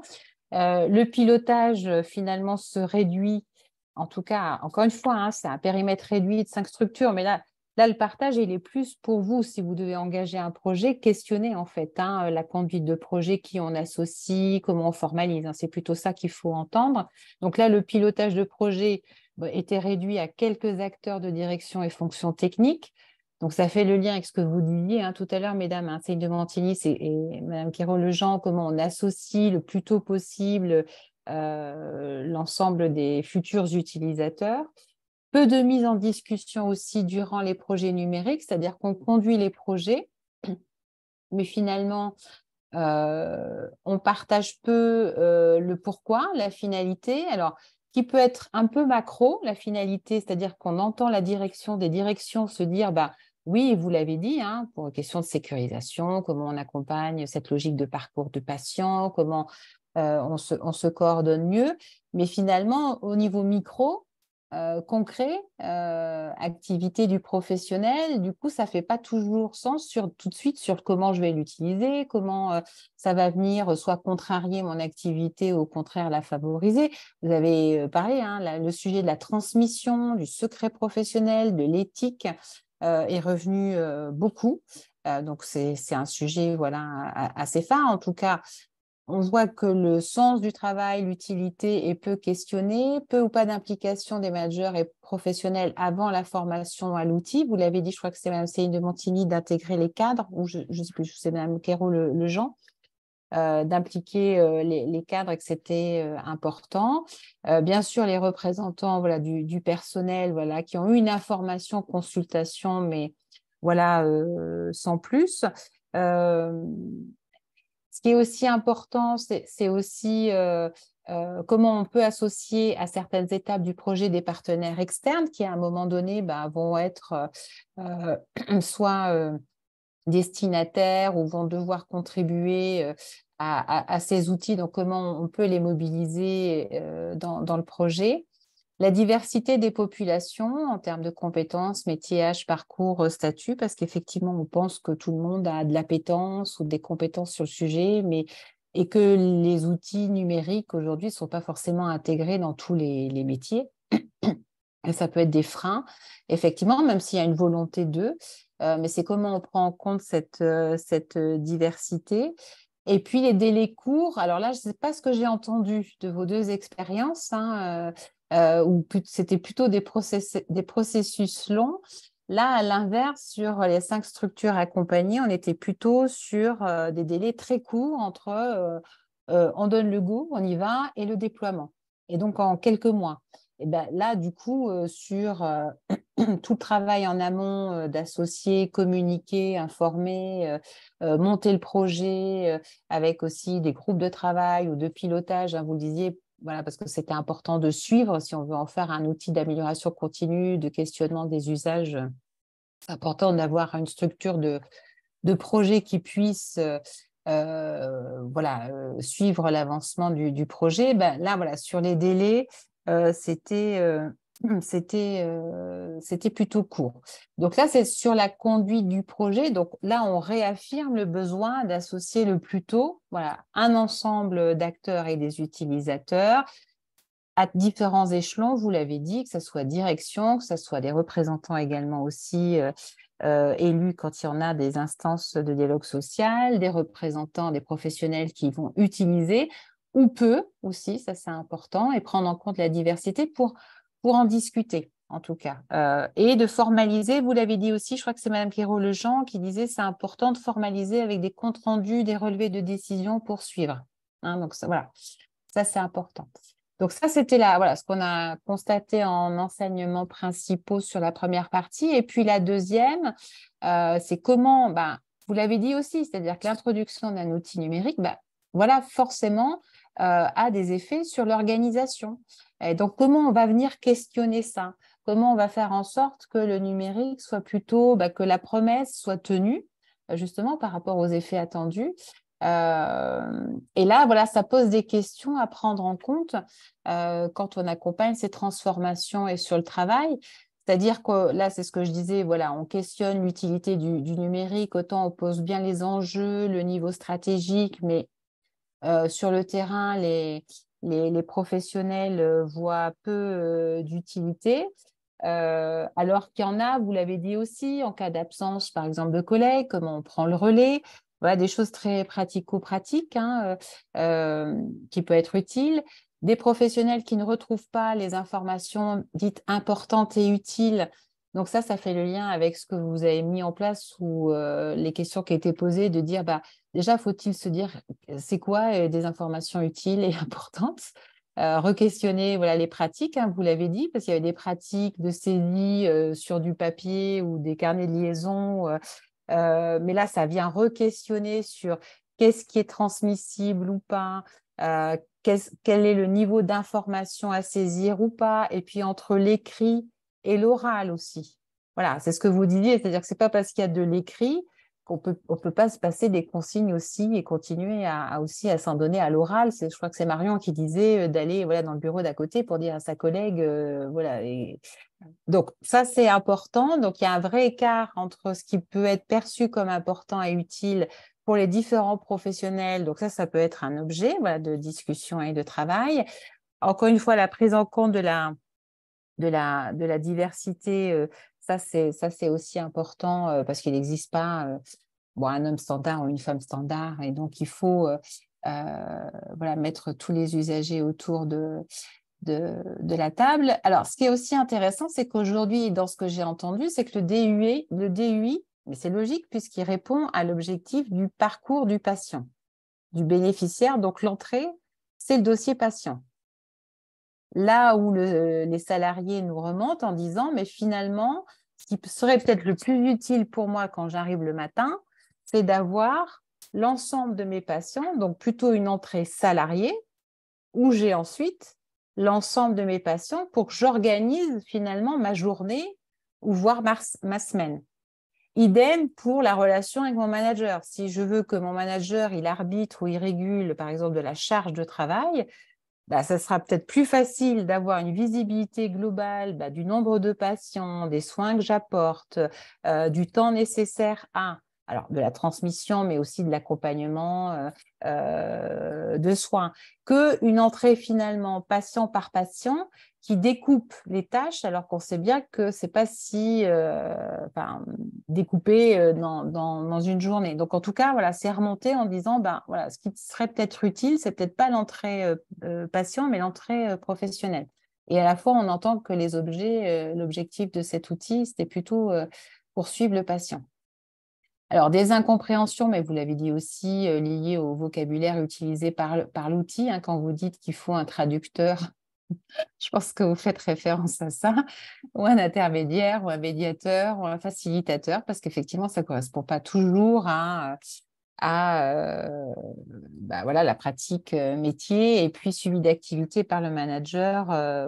Le pilotage finalement se réduit, en tout cas, encore une fois, c'est un périmètre réduit de 5 structures, mais là, le partage, il est plus pour vous, si vous devez engager un projet, questionner en fait la conduite de projet, qui on associe, comment on formalise. C'est plutôt ça qu'il faut entendre. Donc là, le pilotage de projet était réduit à quelques acteurs de direction et fonctions techniques. Donc, ça fait le lien avec ce que vous disiez tout à l'heure, mesdames, Céline de Montigny et Madame Quérault-Lejean, comment on associe le plus tôt possible l'ensemble des futurs utilisateurs. Peu de mise en discussion aussi durant les projets numériques, c'est-à-dire qu'on conduit les projets, mais finalement, on partage peu le pourquoi, la finalité. Alors, qui peut être un peu macro, la finalité, c'est-à-dire qu'on entend la direction des directions se dire oui, vous l'avez dit, pour une question de sécurisation, comment on accompagne cette logique de parcours de patient, comment on se coordonne mieux. Mais finalement, au niveau micro, concret, activité du professionnel, du coup, ça ne fait pas toujours sens tout de suite sur comment je vais l'utiliser, comment ça va venir soit contrarier mon activité ou au contraire la favoriser. Vous avez parlé, le sujet de la transmission, du secret professionnel, de l'éthique est revenu beaucoup. Donc, c'est un sujet assez phare. En tout cas, on voit que le sens du travail, l'utilité est peu questionné, peu ou pas d'implication des managers et professionnels avant la formation à l'outil. Vous l'avez dit, je crois que c'est Mme Céline de Montigny d'intégrer les cadres, ou je ne sais plus, c'est Mme Quérault-Lejean, d'impliquer les cadres et que c'était important. Bien sûr, les représentants du personnel qui ont eu une information, consultation, mais sans plus. Ce qui est aussi important, c'est aussi comment on peut associer à certaines étapes du projet des partenaires externes qui, à un moment donné, vont être soit destinataires ou vont devoir contribuer à ces outils. Donc, comment on peut les mobiliser dans le projet. La diversité des populations en termes de compétences, métiers, âge, parcours, statut, parce qu'effectivement, on pense que tout le monde a de l'appétence ou des compétences sur le sujet, et que les outils numériques aujourd'hui ne sont pas forcément intégrés dans tous les métiers. Et ça peut être des freins, effectivement, même s'il y a une volonté d'eux, mais c'est comment on prend en compte cette diversité. Et puis, les délais courts. Alors là, je ne sais pas ce que j'ai entendu de vos 2 expériences, où c'était plutôt des processus longs. Là, à l'inverse, sur les 5 structures accompagnées, on était plutôt sur des délais très courts entre on donne le go, on y va, et le déploiement. Et donc, en quelques mois. Et là, du coup, sur tout le travail en amont d'associer, communiquer, informer, monter le projet avec aussi des groupes de travail ou de pilotage, vous le disiez, parce que c'était important de suivre si on veut en faire un outil d'amélioration continue, de questionnement des usages. C'est important d'avoir une structure de projet qui puisse suivre l'avancement du projet. Là, sur les délais, c'était plutôt court. Donc là, c'est sur la conduite du projet. Donc là, on réaffirme le besoin d'associer le plus tôt un ensemble d'acteurs et des utilisateurs à différents échelons, vous l'avez dit, que ce soit direction, que ce soit des représentants également aussi élus quand il y en a des instances de dialogue social, des représentants, des professionnels qui vont utiliser, ou peu aussi, ça c'est important, et prendre en compte la diversité pour en discuter en tout cas. Et de formaliser, vous l'avez dit aussi, je crois que c'est Madame Quérault-Lejean qui disait c'est important de formaliser avec des comptes rendus, des relevés de décision pour suivre. Hein, donc ça, voilà, ça c'est important. Donc ça, c'était voilà, ce qu'on a constaté en enseignements principaux sur la première partie. Et puis la deuxième, c'est comment, vous l'avez dit aussi, c'est-à-dire que l'introduction d'un outil numérique, voilà, forcément, a des effets sur l'organisation. Et donc, comment on va venir questionner ça? Comment on va faire en sorte que le numérique soit plutôt, que la promesse soit tenue, justement, par rapport aux effets attendus. Et là, voilà, ça pose des questions à prendre en compte quand on accompagne ces transformations et sur le travail. C'est-à-dire que là, c'est ce que je disais, voilà, on questionne l'utilité du numérique, autant on pose bien les enjeux, le niveau stratégique, mais sur le terrain, les professionnels voient peu d'utilité. Alors qu'il y en a, vous l'avez dit aussi, en cas d'absence, par exemple, de collègues, comment on prend le relais, voilà, des choses très pratico-pratiques hein, qui peuvent être utiles. Des professionnels qui ne retrouvent pas les informations dites importantes et utiles. Donc ça fait le lien avec ce que vous avez mis en place ou les questions qui étaient posées, de dire, déjà, faut-il se dire, c'est quoi des informations utiles et importantes? Re-questionner voilà, les pratiques, hein, vous l'avez dit, parce qu'il y avait des pratiques de saisie sur du papier ou des carnets de liaison. Mais là, ça vient re-questionner sur qu'est-ce qui est transmissible ou pas, quel est le niveau d'information à saisir ou pas, et puis entre l'écrit et l'oral aussi. Voilà, c'est ce que vous disiez, c'est-à-dire que ce n'est pas parce qu'il y a de l'écrit qu'on peut pas se passer des consignes aussi et continuer aussi à s'en donner à l'oral. Je crois que c'est Marion qui disait d'aller voilà, dans le bureau d'à côté pour dire à sa collègue, voilà. Donc, ça, c'est important. Donc, il y a un vrai écart entre ce qui peut être perçu comme important et utile pour les différents professionnels. Donc, ça peut être un objet voilà, de discussion et de travail. Encore une fois, la prise en compte de la diversité, ça c'est aussi important parce qu'il n'existe pas un homme standard ou une femme standard. Et donc, il faut voilà, mettre tous les usagers autour de la table. Alors, ce qui est aussi intéressant, c'est qu'aujourd'hui, dans ce que j'ai entendu, c'est que le DUI, mais c'est logique puisqu'il répond à l'objectif du parcours du patient, du bénéficiaire. Donc, l'entrée, c'est le dossier patient. Là où les salariés nous remontent en disant, mais finalement, ce qui serait peut-être le plus utile pour moi quand j'arrive le matin, c'est d'avoir l'ensemble de mes patients, donc plutôt une entrée salariée, où j'ai ensuite l'ensemble de mes patients pour que j'organise finalement ma journée ou voire ma semaine. Idem pour la relation avec mon manager. Si je veux que mon manager, il arbitre ou il régule, par exemple, de la charge de travail, ça sera peut-être plus facile d'avoir une visibilité globale du nombre de patients, des soins que j'apporte, du temps nécessaire de la transmission, mais aussi de l'accompagnement de soins, qu'une entrée finalement patient par patient qui découpe les tâches, alors qu'on sait bien que ce n'est pas si découpé dans une journée. Donc, en tout cas, voilà, c'est remonté en disant, voilà, ce qui serait peut-être utile, c'est peut-être pas l'entrée patient, mais l'entrée professionnelle. Et à la fois, on entend que les objets, l'objectif de cet outil, c'était plutôt poursuivre le patient. Alors, des incompréhensions, mais vous l'avez dit aussi, liées au vocabulaire utilisé par l'outil. Hein, quand vous dites qu'il faut un traducteur, je pense que vous faites référence à ça, ou un intermédiaire, ou un médiateur, ou un facilitateur, parce qu'effectivement, ça ne correspond pas toujours à voilà, la pratique métier et puis suivi d'activité par le manager.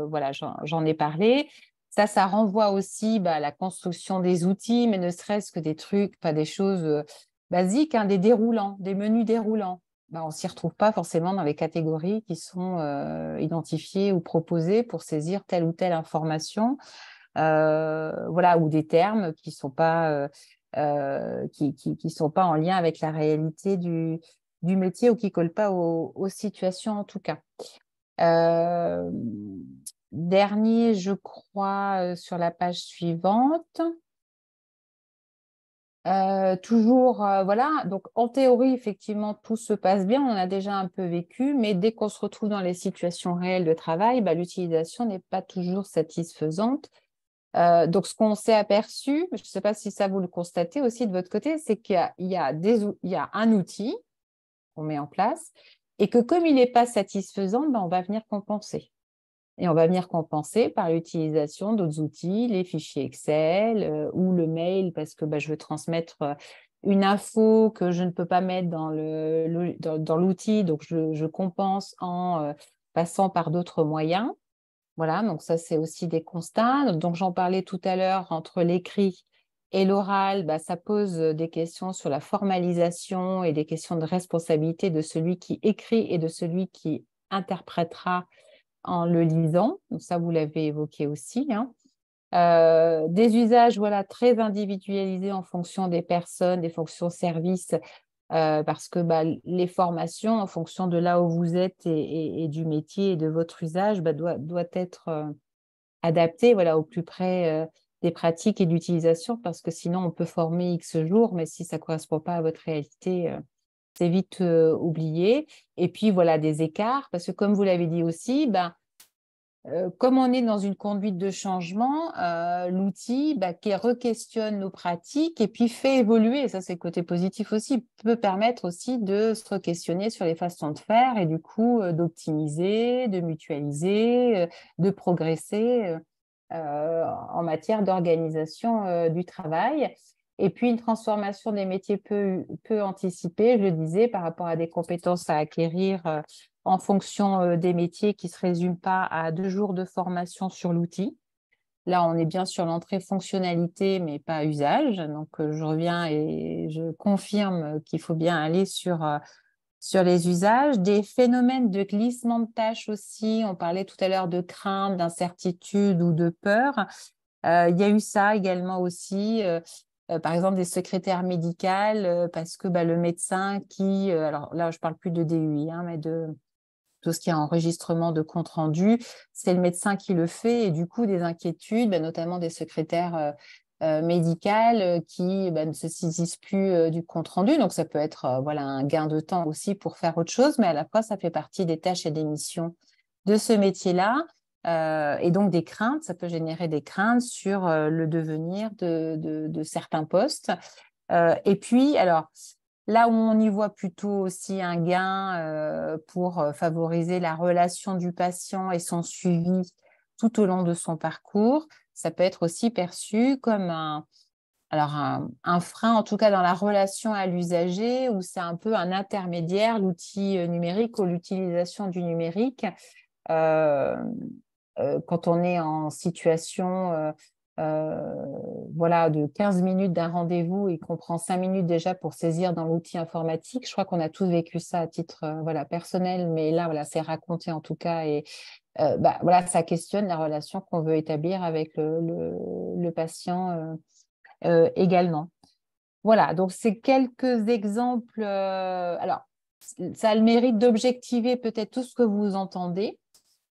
Voilà, j'en ai parlé. Ça renvoie aussi à la construction des outils, mais ne serait-ce que des trucs, pas des choses basiques, hein, des déroulants, des menus déroulants. On ne s'y retrouve pas forcément dans les catégories qui sont identifiées ou proposées pour saisir telle ou telle information, voilà, ou des termes qui ne sont pas en lien avec la réalité du métier ou qui ne collent pas aux situations en tout cas. Dernier, je crois, sur la page suivante. Toujours, voilà, donc en théorie, effectivement, tout se passe bien, on en a déjà un peu vécu, mais dès qu'on se retrouve dans les situations réelles de travail, l'utilisation n'est pas toujours satisfaisante. Donc, ce qu'on s'est aperçu, je ne sais pas si ça vous le constatez aussi de votre côté, c'est qu'il y a un outil qu'on met en place et que comme il n'est pas satisfaisant, on va venir compenser. Et on va venir compenser par l'utilisation d'autres outils, les fichiers Excel ou le mail, parce que je veux transmettre une info que je ne peux pas mettre dans l'outil, donc je compense en passant par d'autres moyens. Voilà, donc ça, c'est aussi des constats. Donc, j'en parlais tout à l'heure, entre l'écrit et l'oral, ça pose des questions sur la formalisation et des questions de responsabilité de celui qui écrit et de celui qui interprétera en le lisant. Donc ça, vous l'avez évoqué aussi. Des usages très individualisés en fonction des personnes, des fonctions services, parce que les formations, en fonction de là où vous êtes et du métier et de votre usage, doit être adaptées au plus près des pratiques et d'utilisation, parce que sinon, on peut former X jours, mais si ça ne correspond pas à votre réalité, c'est vite oublié. Et puis, des écarts, parce que comme vous l'avez dit aussi, comme on est dans une conduite de changement, l'outil qui re-questionne nos pratiques et puis fait évoluer, et ça c'est le côté positif aussi, peut permettre aussi de se re-questionner sur les façons de faire et du coup d'optimiser, de mutualiser, de progresser en matière d'organisation du travail. Et puis, une transformation des métiers peu anticipée, je le disais, par rapport à des compétences à acquérir en fonction des métiers qui ne se résument pas à 2 jours de formation sur l'outil. Là, on est bien sur l'entrée fonctionnalité, mais pas usage. Donc, je reviens et je confirme qu'il faut bien aller sur les usages. Des phénomènes de glissement de tâches aussi. On parlait tout à l'heure de crainte, d'incertitude ou de peur. Il y a eu ça également aussi. Par exemple, des secrétaires médicales, parce que le médecin qui, alors là, je ne parle plus de DUI, mais de tout ce qui est enregistrement de compte rendu, c'est le médecin qui le fait et du coup, des inquiétudes, notamment des secrétaires médicales qui ne se saisissent plus du compte rendu. Donc, ça peut être un gain de temps aussi pour faire autre chose, mais à la fois, ça fait partie des tâches et des missions de ce métier-là. Et donc, des craintes, ça peut générer des craintes sur le devenir de certains postes. Et puis, alors, là où on y voit plutôt aussi un gain pour favoriser la relation du patient et son suivi tout au long de son parcours, ça peut être aussi perçu comme un frein, en tout cas dans la relation à l'usager, où c'est un peu un intermédiaire, l'outil numérique ou l'utilisation du numérique. Quand on est en situation de 15 minutes d'un rendez-vous et qu'on prend 5 minutes déjà pour saisir dans l'outil informatique, je crois qu'on a tous vécu ça à titre personnel, mais là, c'est raconté en tout cas et ça questionne la relation qu'on veut établir avec le patient également. Voilà, donc c'est quelques exemples. Alors, ça a le mérite d'objectiver peut-être tout ce que vous entendez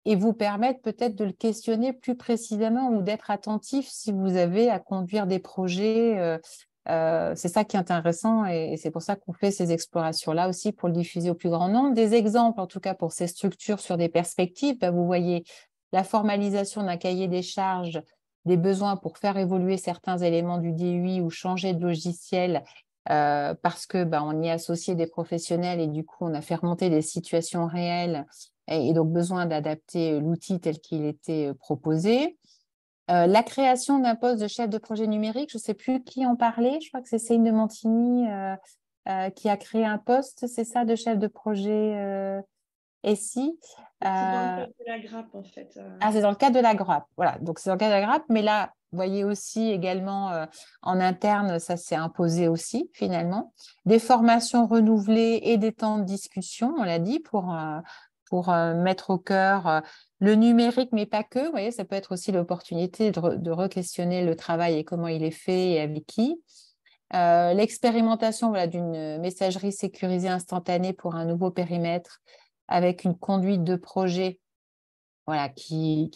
et vous permettre peut-être de le questionner plus précisément ou d'être attentif si vous avez à conduire des projets. C'est ça qui est intéressant et c'est pour ça qu'on fait ces explorations-là aussi pour le diffuser au plus grand nombre. Des exemples, en tout cas pour ces structures sur des perspectives, vous voyez la formalisation d'un cahier des charges, des besoins pour faire évoluer certains éléments du DUI ou changer de logiciel parce qu'on y a associé des professionnels et du coup, on a fait remonter des situations réelles et donc besoin d'adapter l'outil tel qu'il était proposé. La création d'un poste de chef de projet numérique, je ne sais plus qui en parlait, je crois que c'est Céline de Montigny qui a créé un poste, c'est ça, de chef de projet SI. C'est dans le cadre de la grappe, en fait. Ah, c'est dans le cadre de la grappe, voilà, donc c'est dans le cadre de la grappe, mais là, vous voyez aussi également en interne, ça s'est imposé aussi finalement. Des formations renouvelées et des temps de discussion, on l'a dit, pour mettre au cœur le numérique, mais pas que. Vous voyez, ça peut être aussi l'opportunité de re-questionner le travail et comment il est fait et avec qui. L'expérimentation d'une messagerie sécurisée instantanée pour un nouveau périmètre avec une conduite de projet voilà, qui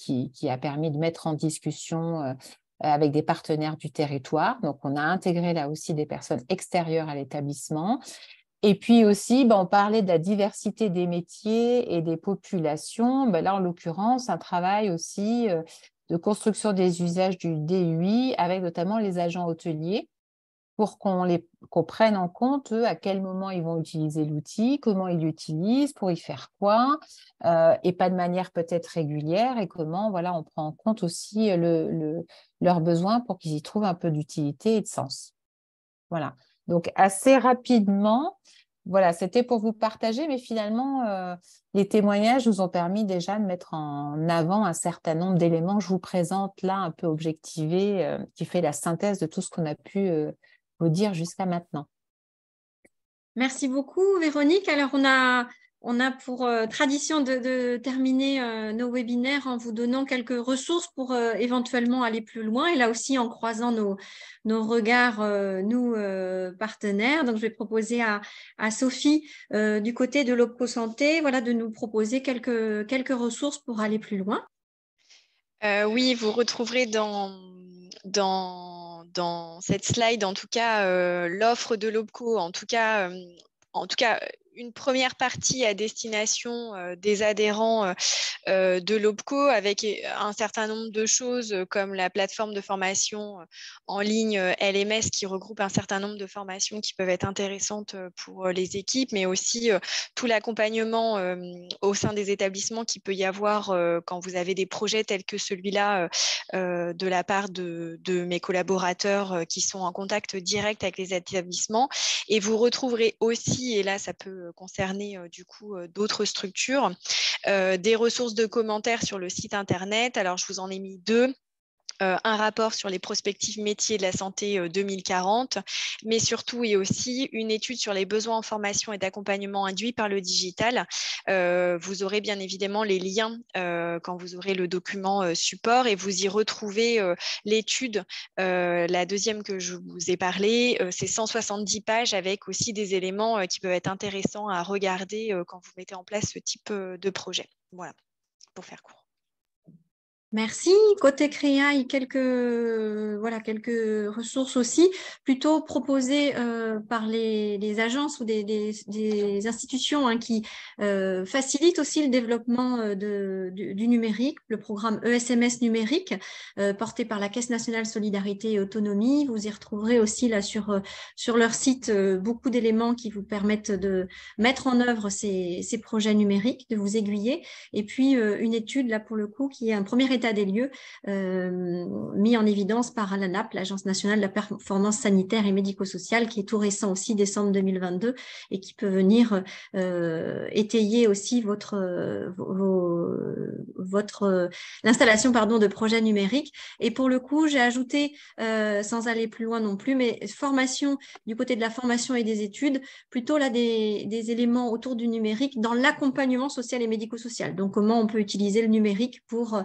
a permis de mettre en discussion avec des partenaires du territoire. Donc, on a intégré là aussi des personnes extérieures à l'établissement. Et puis aussi, on parlait de la diversité des métiers et des populations. Là, en l'occurrence, un travail aussi de construction des usages du DUI avec notamment les agents hôteliers pour qu'on prenne en compte, eux, à quel moment ils vont utiliser l'outil, comment ils l'utilisent, pour y faire quoi, et pas de manière peut-être régulière, et comment on prend en compte aussi leurs besoins pour qu'ils y trouvent un peu d'utilité et de sens. Voilà. Donc, assez rapidement, voilà, c'était pour vous partager, mais finalement, les témoignages nous ont permis déjà de mettre en avant un certain nombre d'éléments que je vous présente là, un peu objectivés, qui fait la synthèse de tout ce qu'on a pu vous dire jusqu'à maintenant. Merci beaucoup, Véronique. Alors, on a pour tradition de terminer nos webinaires en vous donnant quelques ressources pour éventuellement aller plus loin. Et là aussi, en croisant nos regards, nous, partenaires. Donc, je vais proposer à Sophie, du côté de l'Opco Santé, de nous proposer quelques ressources pour aller plus loin. Oui, vous retrouverez dans cette slide, en tout cas, l'offre de l'OPCO, en tout cas, une première partie à destination des adhérents de l'OPCO avec un certain nombre de choses comme la plateforme de formation en ligne LMS qui regroupe un certain nombre de formations qui peuvent être intéressantes pour les équipes, mais aussi tout l'accompagnement au sein des établissements qu'il peut y avoir quand vous avez des projets tels que celui-là de la part de mes collaborateurs qui sont en contact direct avec les établissements. Et vous retrouverez aussi, et là ça peut concerner du coup d'autres structures, des ressources de commentaires sur le site internet. Alors je vous en ai mis 2. Un rapport sur les prospectives métiers de la santé 2040, mais surtout et aussi une étude sur les besoins en formation et d'accompagnement induits par le digital. Vous aurez bien évidemment les liens quand vous aurez le document support et vous y retrouvez l'étude, la deuxième que je vous ai parlé, c'est 170 pages avec aussi des éléments qui peuvent être intéressants à regarder quand vous mettez en place ce type de projet. Voilà, pour faire court. Merci. Côté CREAI, quelques ressources aussi, plutôt proposées par les agences ou des institutions qui facilitent aussi le développement du numérique, le programme ESMS numérique porté par la Caisse nationale solidarité et autonomie. Vous y retrouverez aussi là sur leur site beaucoup d'éléments qui vous permettent de mettre en œuvre ces projets numériques, de vous aiguiller. Et puis une étude là pour le coup qui est un premier état des lieux mis en évidence par l'ANAP, l'Agence nationale de la performance sanitaire et médico-sociale, qui est tout récent aussi, décembre 2022, et qui peut venir étayer aussi l'installation de projets numériques. Et pour le coup, j'ai ajouté, sans aller plus loin non plus, mais formation du côté de la formation et des études, plutôt là des éléments autour du numérique dans l'accompagnement social et médico-social. Donc, comment on peut utiliser le numérique pour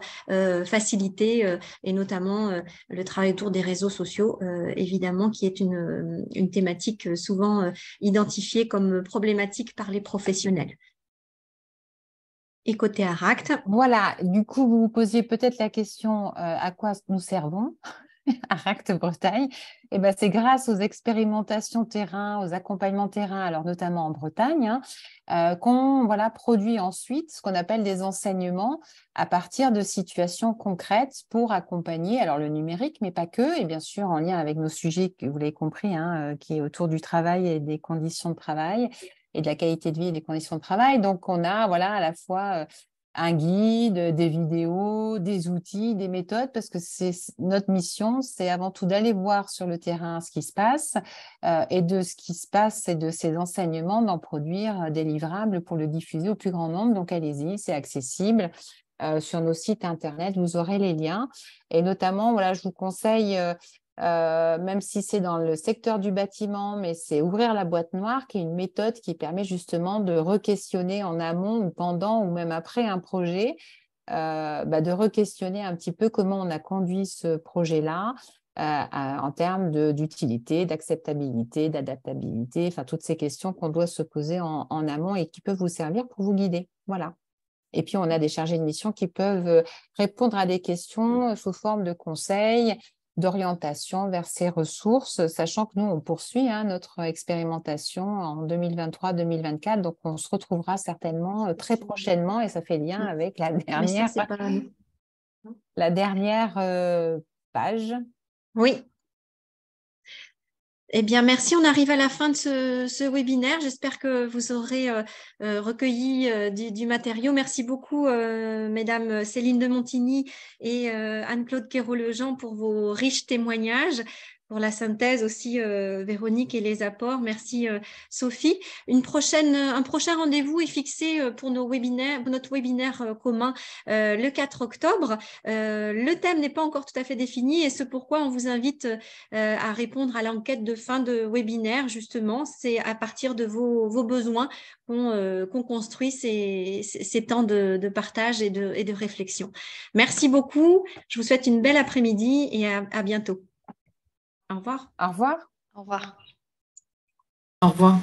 faciliter et notamment le travail autour des réseaux sociaux, évidemment, qui est une thématique souvent identifiée comme problématique par les professionnels. Et côté ARACT. Voilà, du coup, vous vous posiez peut-être la question à quoi nous servons ARACT Bretagne. Et ben, c'est grâce aux expérimentations terrain, aux accompagnements terrain, alors notamment en Bretagne, qu'on produit ensuite ce qu'on appelle des enseignements à partir de situations concrètes pour accompagner alors le numérique, mais pas que, et bien sûr en lien avec nos sujets, que vous l'avez compris, qui est autour du travail et des conditions de travail et de la qualité de vie et des conditions de travail. Donc, on a à la fois un guide, des vidéos, des outils, des méthodes, parce que notre mission, c'est avant tout d'aller voir sur le terrain ce qui se passe et de ce qui se passe et de ces enseignements, d'en produire des livrables pour le diffuser au plus grand nombre. Donc, allez-y, c'est accessible. Sur nos sites internet, vous aurez les liens. Et notamment, je vous conseille, même si c'est dans le secteur du bâtiment, mais c'est ouvrir la boîte noire, qui est une méthode qui permet justement de re-questionner en amont ou pendant ou même après un projet, de re-questionner un petit peu comment on a conduit ce projet-là en termes d'utilité, d'acceptabilité, d'adaptabilité, toutes ces questions qu'on doit se poser en amont et qui peuvent vous servir pour vous guider. Voilà. Et puis, on a des chargés de mission qui peuvent répondre à des questions sous forme de conseils, d'orientation vers ces ressources, sachant que nous, on poursuit notre expérimentation en 2023-2024. Donc, on se retrouvera certainement très prochainement et ça fait lien avec la dernière page. Oui. Eh bien, merci. On arrive à la fin de ce webinaire. J'espère que vous aurez recueilli du matériau. Merci beaucoup, mesdames Céline de Montigny et Anne-Claude Quérault-Lejean pour vos riches témoignages, pour la synthèse aussi, Véronique, et les apports. Merci, Sophie. Un prochain rendez-vous est fixé pour notre webinaire commun le 4 octobre. Le thème n'est pas encore tout à fait défini et c'est pourquoi on vous invite à répondre à l'enquête de fin de webinaire. Justement, c'est à partir de vos besoins qu'on construit ces temps de partage et de réflexion. Merci beaucoup. Je vous souhaite une belle après-midi et à bientôt. Au revoir. Au revoir. Au revoir. Au revoir.